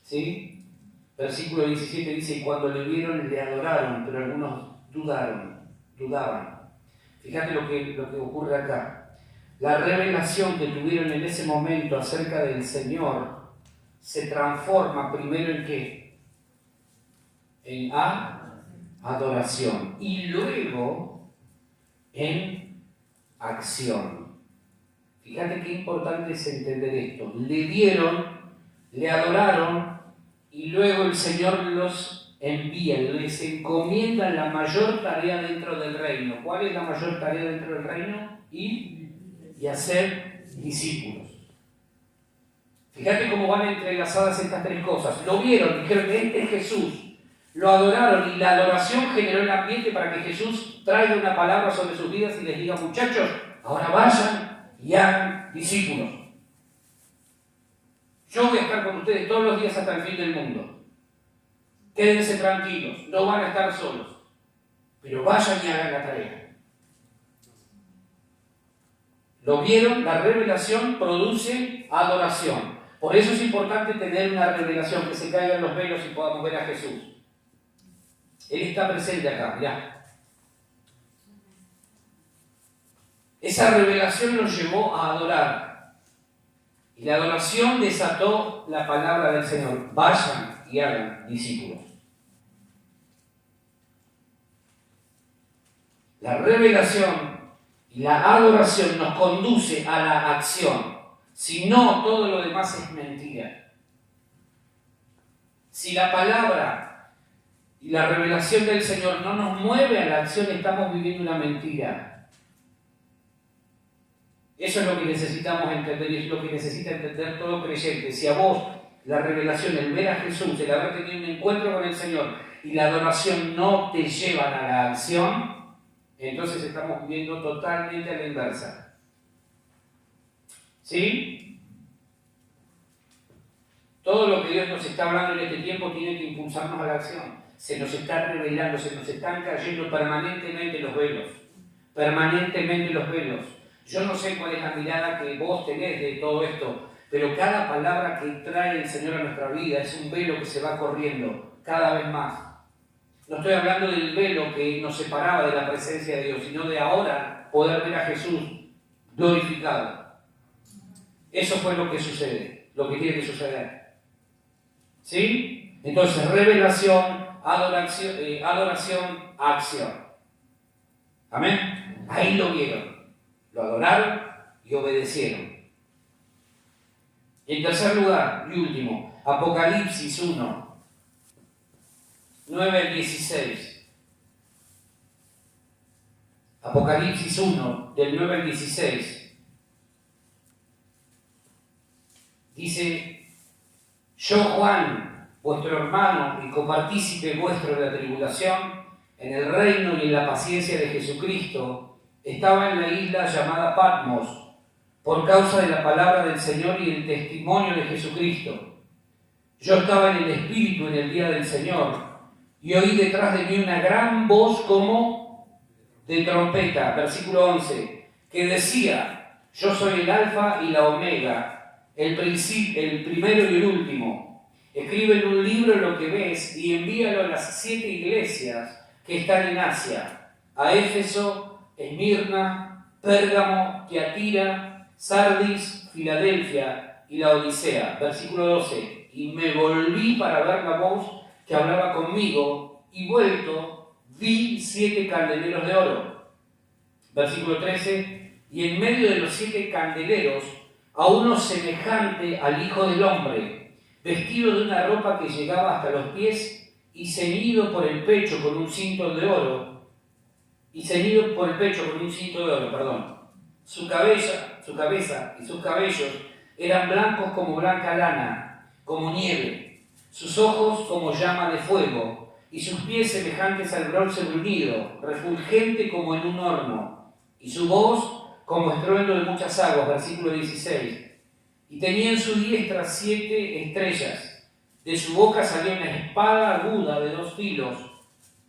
¿Sí? Versículo 17 dice, y cuando le vieron, le adoraron, pero algunos dudaban. Fíjate lo que ocurre acá. La revelación que tuvieron en ese momento acerca del Señor se transforma primero en ¿qué? En adoración y luego en acción. Fíjate qué importante es entender esto. Le dieron, le adoraron y luego el Señor los envía, les encomienda la mayor tarea dentro del reino. ¿Cuál es la mayor tarea dentro del reino? Ir y hacer discípulos. Fíjate cómo van entrelazadas estas tres cosas. Lo vieron, dijeron que este es Jesús. Lo adoraron y la adoración generó el ambiente para que Jesús traiga una palabra sobre sus vidas y les diga, muchachos, ahora vayan y hagan discípulos. Yo voy a estar con ustedes todos los días hasta el fin del mundo. Quédense tranquilos, no van a estar solos, pero vayan y hagan la tarea. Lo vieron, la revelación produce adoración. Por eso es importante tener una revelación, que se caigan los velos y podamos ver a Jesús. Él está presente acá, mirá. Esa revelación nos llevó a adorar. Y la adoración desató la palabra del Señor. Vayan y hagan discípulos. La revelación y la adoración nos conduce a la acción. Si no, todo lo demás es mentira. Si la palabra y la revelación del Señor no nos mueve a la acción, estamos viviendo una mentira. Eso es lo que necesitamos entender y es lo que necesita entender todo creyente. Si a vos la revelación, el ver a Jesús, el haber tenido un encuentro con el Señor y la adoración no te llevan a la acción, entonces estamos viviendo totalmente a la inversa. ¿Sí? Todo lo que Dios nos está hablando en este tiempo tiene que impulsarnos a la acción. Se nos está revelando, se nos están cayendo permanentemente los velos. Permanentemente los velos. Yo no sé cuál es la mirada que vos tenés de todo esto, pero cada palabra que trae el Señor a nuestra vida es un velo que se va corriendo cada vez más. No estoy hablando del velo que nos separaba de la presencia de Dios, sino de ahora poder ver a Jesús glorificado. Eso fue lo que sucede, lo que tiene que suceder. ¿Sí? Entonces, revelación, adoración, acción. ¿Amén? Ahí lo vieron. Lo adoraron y obedecieron. Y en tercer lugar, y último, Apocalipsis 1, 9 al 16. Apocalipsis 1, del 9 al 16. Dice: yo, Juan, vuestro hermano y copartícipe vuestro de la tribulación, en el reino y en la paciencia de Jesucristo, estaba en la isla llamada Patmos, por causa de la palabra del Señor y el testimonio de Jesucristo. Yo estaba en el Espíritu en el día del Señor, y oí detrás de mí una gran voz como de trompeta, versículo 11, que decía: yo soy el Alfa y la Omega, el primero y el último. Escribe en un libro lo que ves y envíalo a las 7 iglesias que están en Asia: a Éfeso, Esmirna, Pérgamo, Tiatira, Sardis, Filadelfia y la Odisea. Versículo 12. Y me volví para ver la voz que hablaba conmigo, y vuelto vi 7 candeleros de oro. Versículo 13. Y en medio de los 7 candeleros a uno semejante al Hijo del Hombre, vestido de una ropa que llegaba hasta los pies y ceñido por el pecho con un cinto de oro. Su cabeza y sus cabellos eran blancos como blanca lana, como nieve, sus ojos como llama de fuego, y sus pies semejantes al bronce bruñido, refulgente como en un horno, y su voz como estruendo de muchas aguas. Versículo 16. Y tenía en su diestra 7 estrellas, de su boca salía una espada aguda de 2 filos,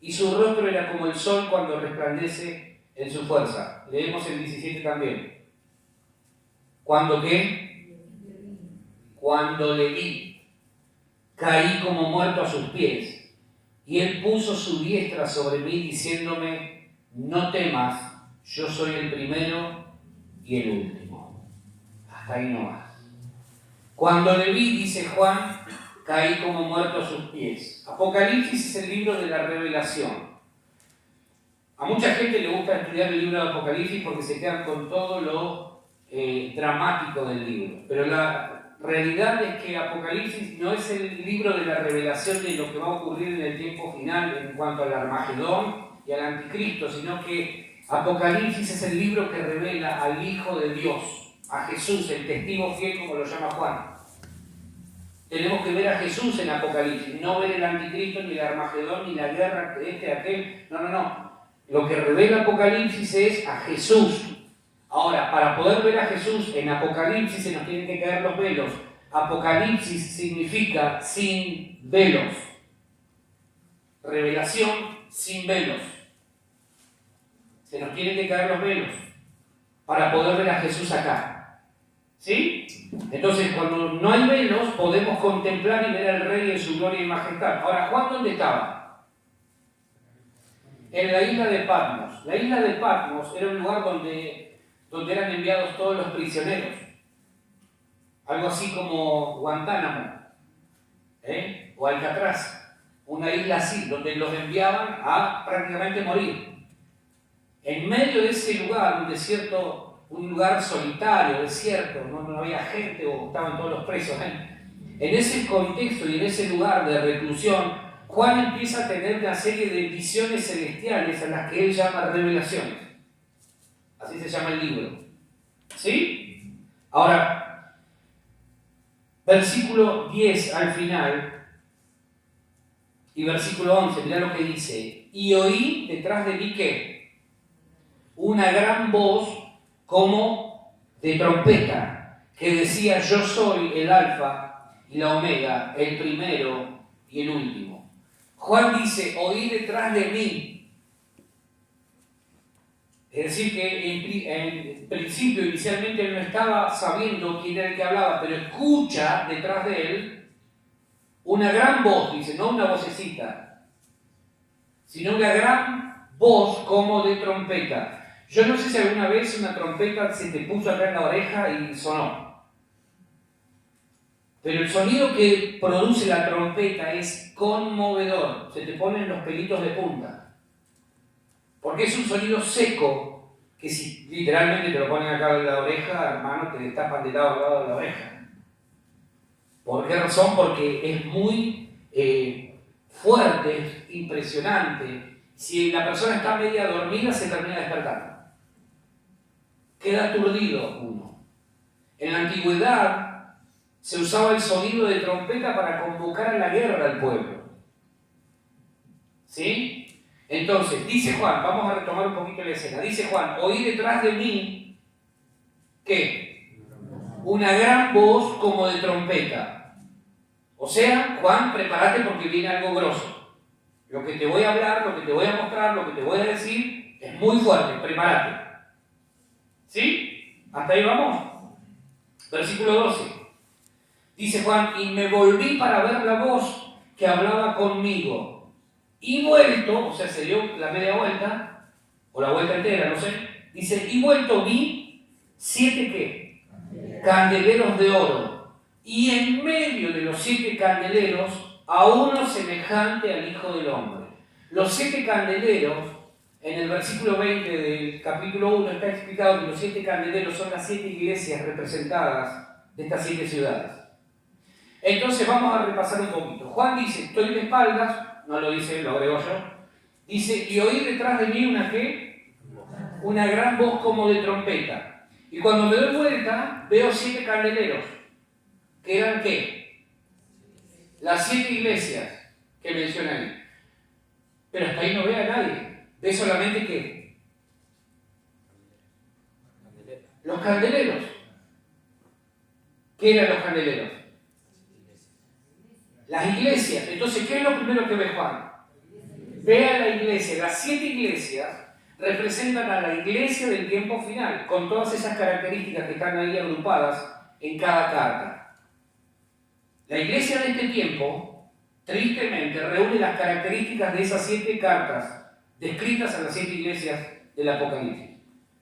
y su rostro era como el sol cuando resplandece en su fuerza. Leemos el 17 también. ¿Cuándo qué? Cuando le vi, caí como muerto a sus pies, y él puso su diestra sobre mí, diciéndome: no temas, yo soy el primero y el último. Hasta ahí no más. Cuando le vi, dice Juan, caí como muerto a sus pies. Apocalipsis es el libro de la revelación. A mucha gente le gusta estudiar el libro de Apocalipsis porque se quedan con todo lo dramático del libro. Pero la realidad es que Apocalipsis no es el libro de la revelación de lo que va a ocurrir en el tiempo final en cuanto al Armagedón y al Anticristo, sino que Apocalipsis es el libro que revela al Hijo de Dios, a Jesús, el testigo fiel, como lo llama Juan. Tenemos que ver a Jesús en Apocalipsis, no ver el Anticristo, ni el Armagedón, ni la guerra, aquel. No. Lo que revela Apocalipsis es a Jesús. Ahora, para poder ver a Jesús en Apocalipsis se nos tienen que caer los velos. Apocalipsis significa sin velos. Revelación sin velos. Se nos tienen que caer los velos para poder ver a Jesús acá. ¿Sí? Entonces, cuando no hay velos, podemos contemplar y ver al Rey en su gloria y majestad. Ahora, ¿Juan dónde estaba? En la isla de Patmos. La isla de Patmos era un lugar donde eran enviados todos los prisioneros. Algo así como Guantánamo, o Alcatraz. Una isla así, donde los enviaban a prácticamente morir. en medio de ese lugar, un desierto, un lugar solitario, desierto, no había gente o estaban todos los presos. En ese contexto y en ese lugar de reclusión, Juan empieza a tener una serie de visiones celestiales a las que él llama revelaciones. Así se llama el libro. ¿Sí? Ahora, versículo 10 al final y versículo 11, mirá lo que dice. Y oí detrás de mí ¿qué? Una gran voz como de trompeta que decía: yo soy el alfa y la omega, el primero y el último. Juan dice: oí detrás de mí. Es decir, que en principio, inicialmente, él no estaba sabiendo quién era el que hablaba, pero escucha detrás de él una gran voz, dice, no una vocecita, sino una gran voz como de trompeta. Yo no sé si alguna vez una trompeta se te puso acá en la oreja y sonó. Pero el sonido que produce la trompeta es conmovedor. Se te ponen los pelitos de punta. Porque es un sonido seco, que si literalmente te lo ponen acá en la oreja, hermano, te destapan de lado a lado de la oreja. ¿Por qué razón? Porque es muy fuerte, es impresionante. Si la persona está media dormida, se termina despertando. Queda aturdido uno. En la antigüedad se usaba el sonido de trompeta para convocar a la guerra al pueblo. ¿Sí? Entonces, dice Juan, vamos a retomar un poquito la escena. Dice Juan: oí detrás de mí, ¿qué? Una gran voz como de trompeta. O sea, Juan, prepárate porque viene algo grosso. Lo que te voy a hablar, lo que te voy a mostrar, lo que te voy a decir es muy fuerte, prepárate. ¿Sí? ¿Hasta ahí vamos? Versículo 12. Dice Juan: y me volví para ver la voz que hablaba conmigo. Y vuelto, o sea, se dio la media vuelta, o la vuelta entera, no sé. Dice: y vuelto vi 7 ¿qué? Candeleros de oro. Y en medio de los 7 candeleros, a uno semejante al Hijo del Hombre. Los 7 candeleros, en el versículo 20 del capítulo 1 está explicado que los 7 candeleros son las 7 iglesias representadas de estas 7 ciudades. Entonces vamos a repasar un poquito. Juan dice: estoy de espaldas, no lo dice él, lo agrego yo. Dice: y oí detrás de mí una ¿qué? Una gran voz como de trompeta. Y cuando me doy vuelta, veo 7 candeleros. ¿Que eran qué? Las 7 iglesias que menciona ahí. Pero hasta ahí no ve a nadie. Ve solamente ¿qué? Los candeleros. ¿Qué eran los candeleros? Las iglesias. Entonces, ¿qué es lo primero que ve Juan? Ve a la iglesia. Las 7 iglesias representan a la iglesia del tiempo final, con todas esas características que están ahí agrupadas en cada carta. La iglesia de este tiempo, tristemente, reúne las características de esas 7 cartas descritas a las 7 iglesias del Apocalipsis.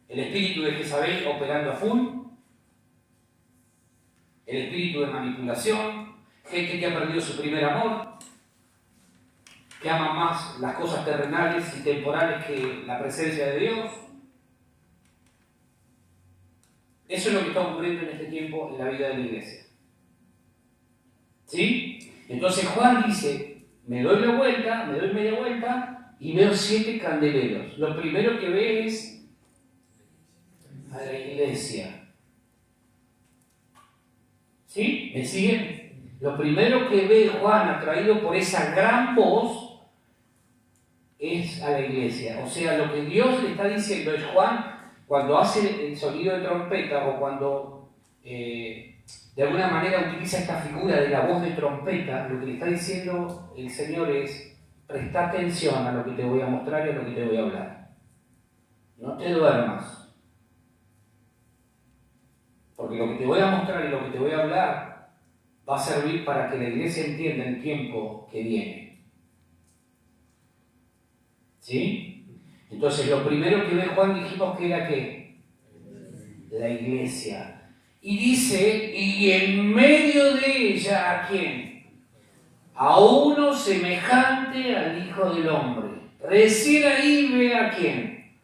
El espíritu de Jezabel operando a full, el espíritu de manipulación, gente que ha perdido su primer amor, que ama más las cosas terrenales y temporales que la presencia de Dios. Eso es lo que está ocurriendo en este tiempo en la vida de la iglesia. ¿Sí? Entonces Juan dice: me doy la vuelta, me doy media vuelta y veo 7 candeleros. Lo primero que ve es a la iglesia. ¿Sí? ¿Me siguen? Lo primero que ve Juan, atraído por esa gran voz, es a la iglesia. O sea, lo que Dios le está diciendo es: Juan, cuando hace el sonido de trompeta o cuando de alguna manera utiliza esta figura de la voz de trompeta, lo que le está diciendo el Señor es: presta atención a lo que te voy a mostrar y a lo que te voy a hablar. No te duermas. Porque lo que te voy a mostrar y lo que te voy a hablar va a servir para que la iglesia entienda el tiempo que viene. ¿Sí? Entonces, lo primero que ve Juan, dijimos que era ¿qué? La iglesia. Y dice: y en medio de ella, ¿a quién? A uno semejante al Hijo del Hombre. Recién ahí ve ¿a quién?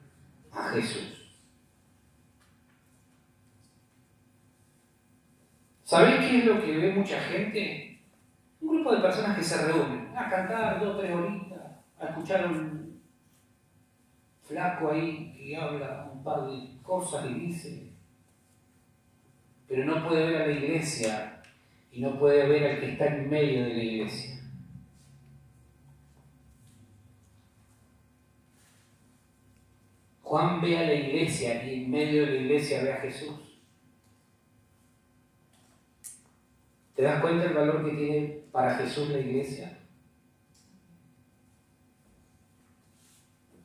a Jesús. ¿Sabéis qué es lo que ve mucha gente? Un grupo de personas que se reúnen a cantar 2 o 3 horitas, a escuchar un flaco ahí que habla un par de cosas y dice, pero no puede ver a la iglesia y no puede ver al que está en medio de la iglesia. Juan ve a la iglesia y en medio de la iglesia ve a Jesús. ¿Te das cuenta del valor que tiene para Jesús la iglesia?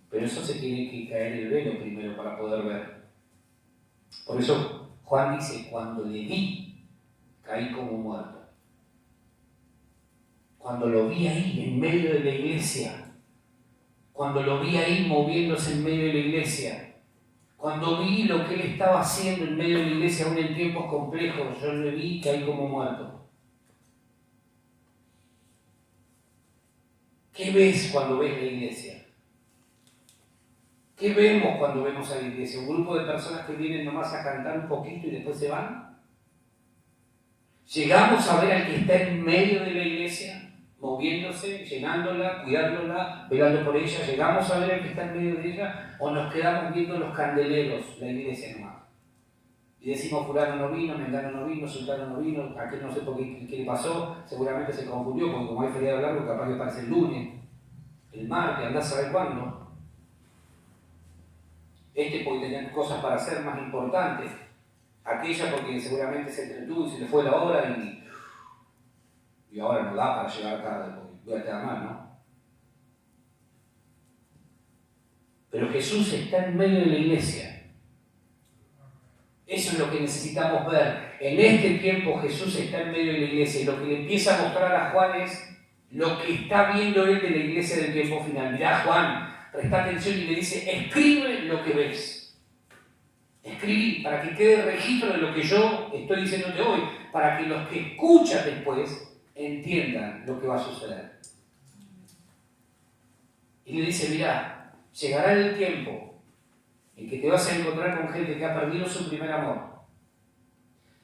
Pero eso se tiene que caer el velo primero para poder ver. Por eso Juan dice, cuando le vi, caí como muerto. Cuando lo vi ahí en medio de la iglesia, cuando lo vi ahí moviéndose en medio de la iglesia, cuando vi lo que él estaba haciendo en medio de la iglesia, aún en tiempos complejos, yo lo vi y caí como muerto. ¿Qué ves cuando ves la iglesia? ¿Qué vemos cuando vemos a la iglesia? ¿Un grupo de personas que vienen nomás a cantar un poquito y después se van? ¿Llegamos a ver al que está en medio de la iglesia, moviéndose, llenándola, cuidándola, velando por ella? ¿Llegamos a ver al que está en medio de ella? ¿O nos quedamos viendo los candeleros, la iglesia nomás? Y decimos, fulano no vino, mengano no vino, sultano no vino, aquel no sé por qué le pasó, seguramente se confundió, porque como hay feriado largo, capaz que aparece el lunes, el martes, andás a saber cuándo. Porque tenían cosas para hacer más importantes. Aquella porque seguramente se entretuvo y se le fue la hora y ahora no da para llegar tarde, porque voy a quedar mal, ¿no? Pero Jesús está en medio de la iglesia. Eso es lo que necesitamos ver. En este tiempo Jesús está en medio de la iglesia y lo que le empieza a mostrar a Juan es lo que está viendo él de la iglesia del tiempo final. Mirá, Juan, presta atención y le dice, escribe lo que ves. Escribí para que quede registro de lo que yo estoy diciéndote hoy, para que los que escuchan después entiendan lo que va a suceder. Y le dice, mirá, llegará el tiempo en que te vas a encontrar con gente que ha perdido su primer amor.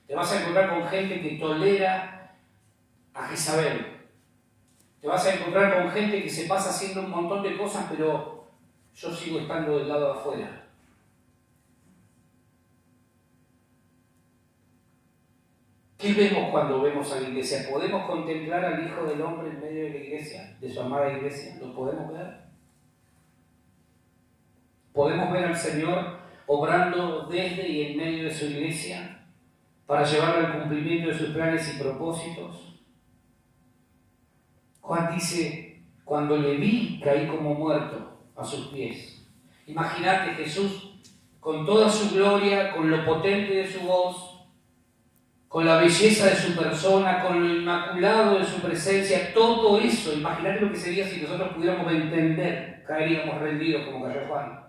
Te vas a encontrar con gente que tolera a Jezabel. Te vas a encontrar con gente que se pasa haciendo un montón de cosas, pero yo sigo estando del lado de afuera. ¿Qué vemos cuando vemos a la iglesia? ¿Podemos contemplar al Hijo del Hombre en medio de la iglesia, de su amada iglesia? ¿Lo podemos ver? ¿Podemos ver al Señor obrando desde y en medio de su iglesia para llevarlo al cumplimiento de sus planes y propósitos? Juan dice, cuando le vi, caí como muerto a sus pies. Imagínate Jesús con toda su gloria, con lo potente de su voz, con la belleza de su persona, con lo inmaculado de su presencia, todo eso, imagínate lo que sería si nosotros pudiéramos entender, caeríamos rendidos como cayó Juan.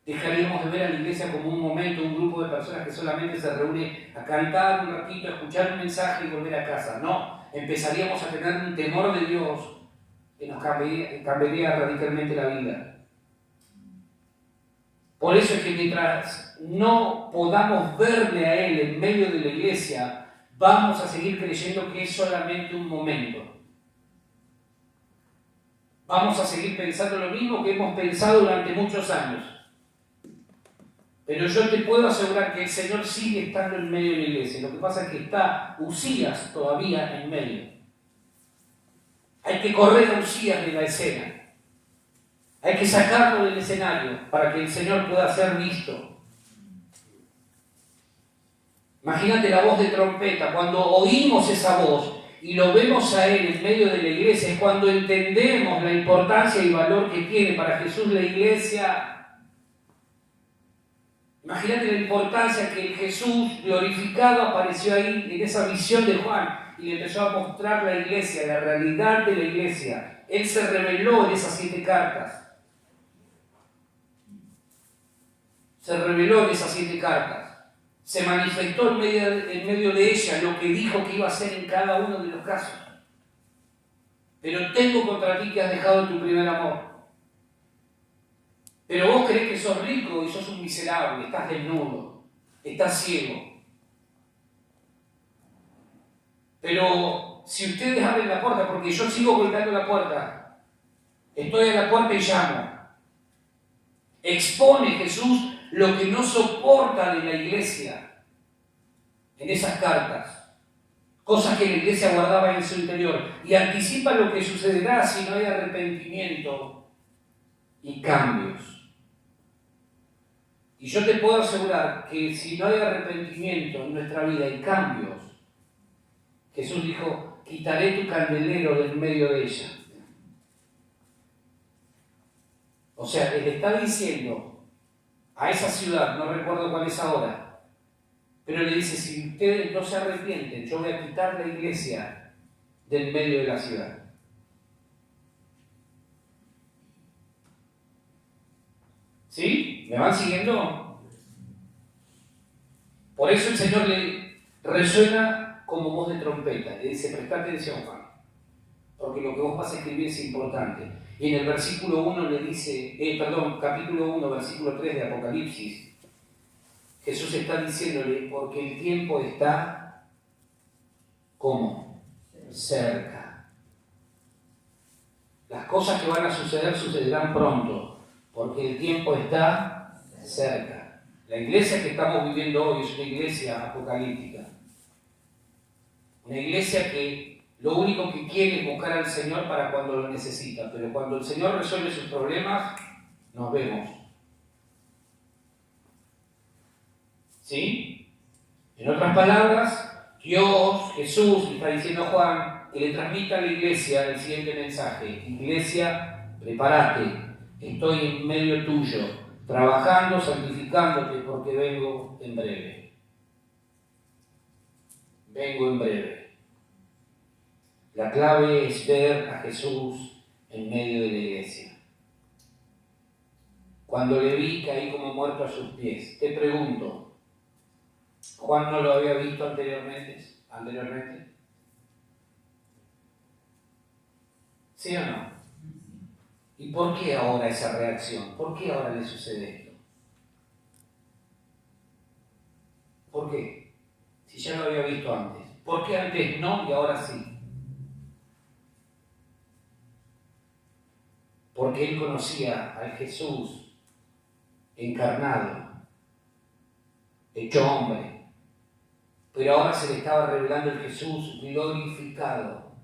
Dejaríamos de ver a la iglesia como un momento, un grupo de personas que solamente se reúne a cantar un ratito, a escuchar un mensaje y volver a casa. No, empezaríamos a tener un temor de Dios que nos cambiaría radicalmente la vida. Por eso es que mientras no podamos verle a Él en medio de la iglesia, vamos a seguir creyendo que es solamente un momento. Vamos a seguir pensando lo mismo que hemos pensado durante muchos años. Pero yo te puedo asegurar que el Señor sigue estando en medio de la iglesia. Lo que pasa es que está Usías todavía en medio. Hay que correr a Usías de la escena. Hay que sacarlo del escenario para que el Señor pueda ser visto. Imagínate la voz de trompeta. Cuando oímos esa voz y lo vemos a Él en medio de la iglesia, es cuando entendemos la importancia y valor que tiene para Jesús la iglesia. Imagínate la importancia que el Jesús glorificado apareció ahí en esa visión de Juan y le empezó a mostrar la iglesia, la realidad de la iglesia. Él se reveló en esas 7 cartas. Se reveló en esas 7 cartas. Se manifestó en medio de ella lo que dijo que iba a hacer en cada uno de los casos. Pero tengo contra ti que has dejado tu primer amor. Pero vos creés que sos rico y sos un miserable, estás desnudo, estás ciego. Pero si ustedes abren la puerta, porque yo sigo golpeando la puerta, estoy a la puerta y llamo. Expone Jesús lo que no soporta de la iglesia en esas cartas. Cosas que la iglesia guardaba en su interior. Y anticipa lo que sucederá si no hay arrepentimiento y cambios. Y yo te puedo asegurar que si no hay arrepentimiento en nuestra vida y cambios, Jesús dijo, quitaré tu candelero del medio de ella. O sea, Él está diciendo a esa ciudad, no recuerdo cuál es ahora, pero le dice, si ustedes no se arrepienten, yo voy a quitar la iglesia del medio de la ciudad. ¿Sí? ¿Me van siguiendo? Por eso el Señor le resuena como voz de trompeta. Le dice, presta atención, Juan, porque lo que vos vas a escribir es importante. Y en el versículo 1 le dice, capítulo 1, versículo 3 de Apocalipsis, Jesús está diciéndole, porque el tiempo está, ¿cómo? Cerca. Las cosas que van a suceder sucederán pronto, porque el tiempo está cerca. La iglesia que estamos viviendo hoy es una iglesia apocalíptica. Una iglesia que lo único que quiere es buscar al Señor para cuando lo necesita, pero cuando el Señor resuelve sus problemas, nos vemos. ¿Sí? En otras palabras, Dios, Jesús, le está diciendo a Juan que le transmita a la iglesia el siguiente mensaje. Iglesia, prepárate, estoy en medio tuyo, trabajando, santificándote, porque vengo en breve. Vengo en breve. La clave es ver a Jesús en medio de la iglesia. Cuando le vi, caí como muerto a sus pies. Te pregunto, ¿Juan no lo había visto anteriormente? ¿Sí o no? ¿Y por qué ahora esa reacción? ¿Por qué ahora le sucede esto? ¿Por qué? Si ya lo había visto antes. ¿Por qué antes no y ahora sí? Porque él conocía al Jesús encarnado, hecho hombre, pero ahora se le estaba revelando el Jesús glorificado,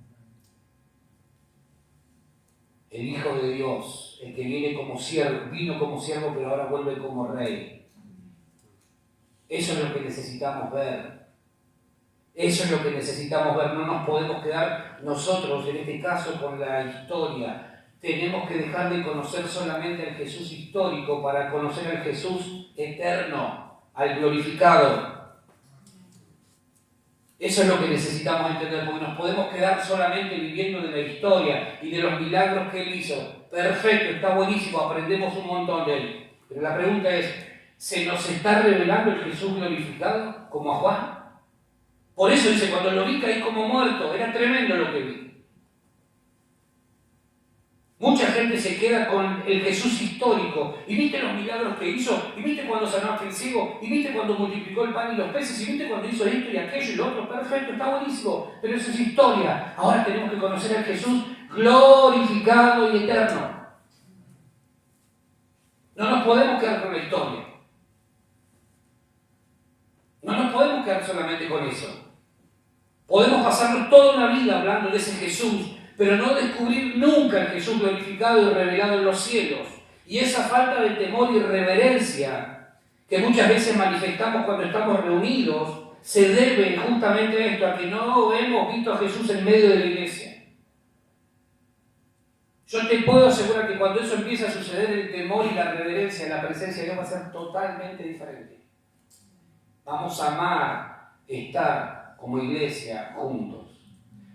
el Hijo de Dios, el que vino como siervo, pero ahora vuelve como rey. Eso es lo que necesitamos ver. Eso es lo que necesitamos ver. No nos podemos quedar nosotros, en este caso, con la historia. Tenemos que dejar de conocer solamente al Jesús histórico para conocer al Jesús eterno, al glorificado. Eso es lo que necesitamos entender, porque nos podemos quedar solamente viviendo de la historia y de los milagros que Él hizo. Perfecto, está buenísimo, aprendemos un montón de Él. Pero la pregunta es, ¿se nos está revelando el Jesús glorificado como a Juan? Por eso dice, cuando lo vi caí como muerto, era tremendo lo que vi. Mucha gente se queda con el Jesús histórico. Y viste los milagros que hizo, y viste cuando sanó a aquel ciego, y viste cuando multiplicó el pan y los peces, y viste cuando hizo esto y aquello y lo otro. Perfecto, está buenísimo, pero eso es historia. Ahora tenemos que conocer al Jesús glorificado y eterno. No nos podemos quedar con la historia. No nos podemos quedar solamente con eso. Podemos pasarnos toda una vida hablando de ese Jesús, pero no descubrir nunca el Jesús glorificado y revelado en los cielos. Y esa falta de temor y reverencia que muchas veces manifestamos cuando estamos reunidos, se debe justamente a esto, a que no hemos visto a Jesús en medio de la iglesia. Yo te puedo asegurar que cuando eso empieza a suceder, el temor y la reverencia en la presencia de Dios va a ser totalmente diferente. Vamos a amar estar como iglesia juntos.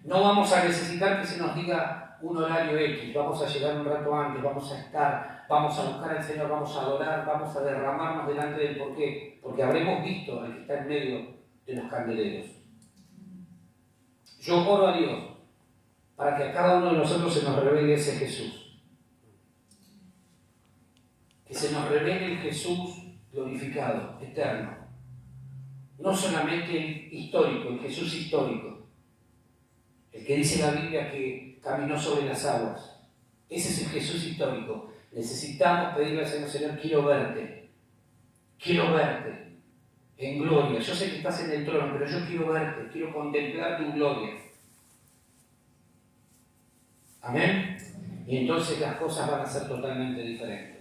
No vamos a necesitar que se nos diga un horario X, vamos a llegar un rato antes, vamos a estar, vamos a buscar al Señor, vamos a adorar, vamos a derramarnos delante de Él. ¿Por qué? Porque habremos visto al que está en medio de los candeleros. Yo oro a Dios para que a cada uno de nosotros se nos revele ese Jesús. Que que se nos revele el Jesús glorificado, eterno. No solamente el histórico, el Jesús histórico, el que dice la Biblia que caminó sobre las aguas. Ese es el Jesús histórico. Necesitamos pedirle al Señor: Señor, quiero verte en gloria. Yo sé que estás en el trono, pero yo quiero verte, quiero contemplar tu gloria. Amén. Y entonces las cosas van a ser totalmente diferentes.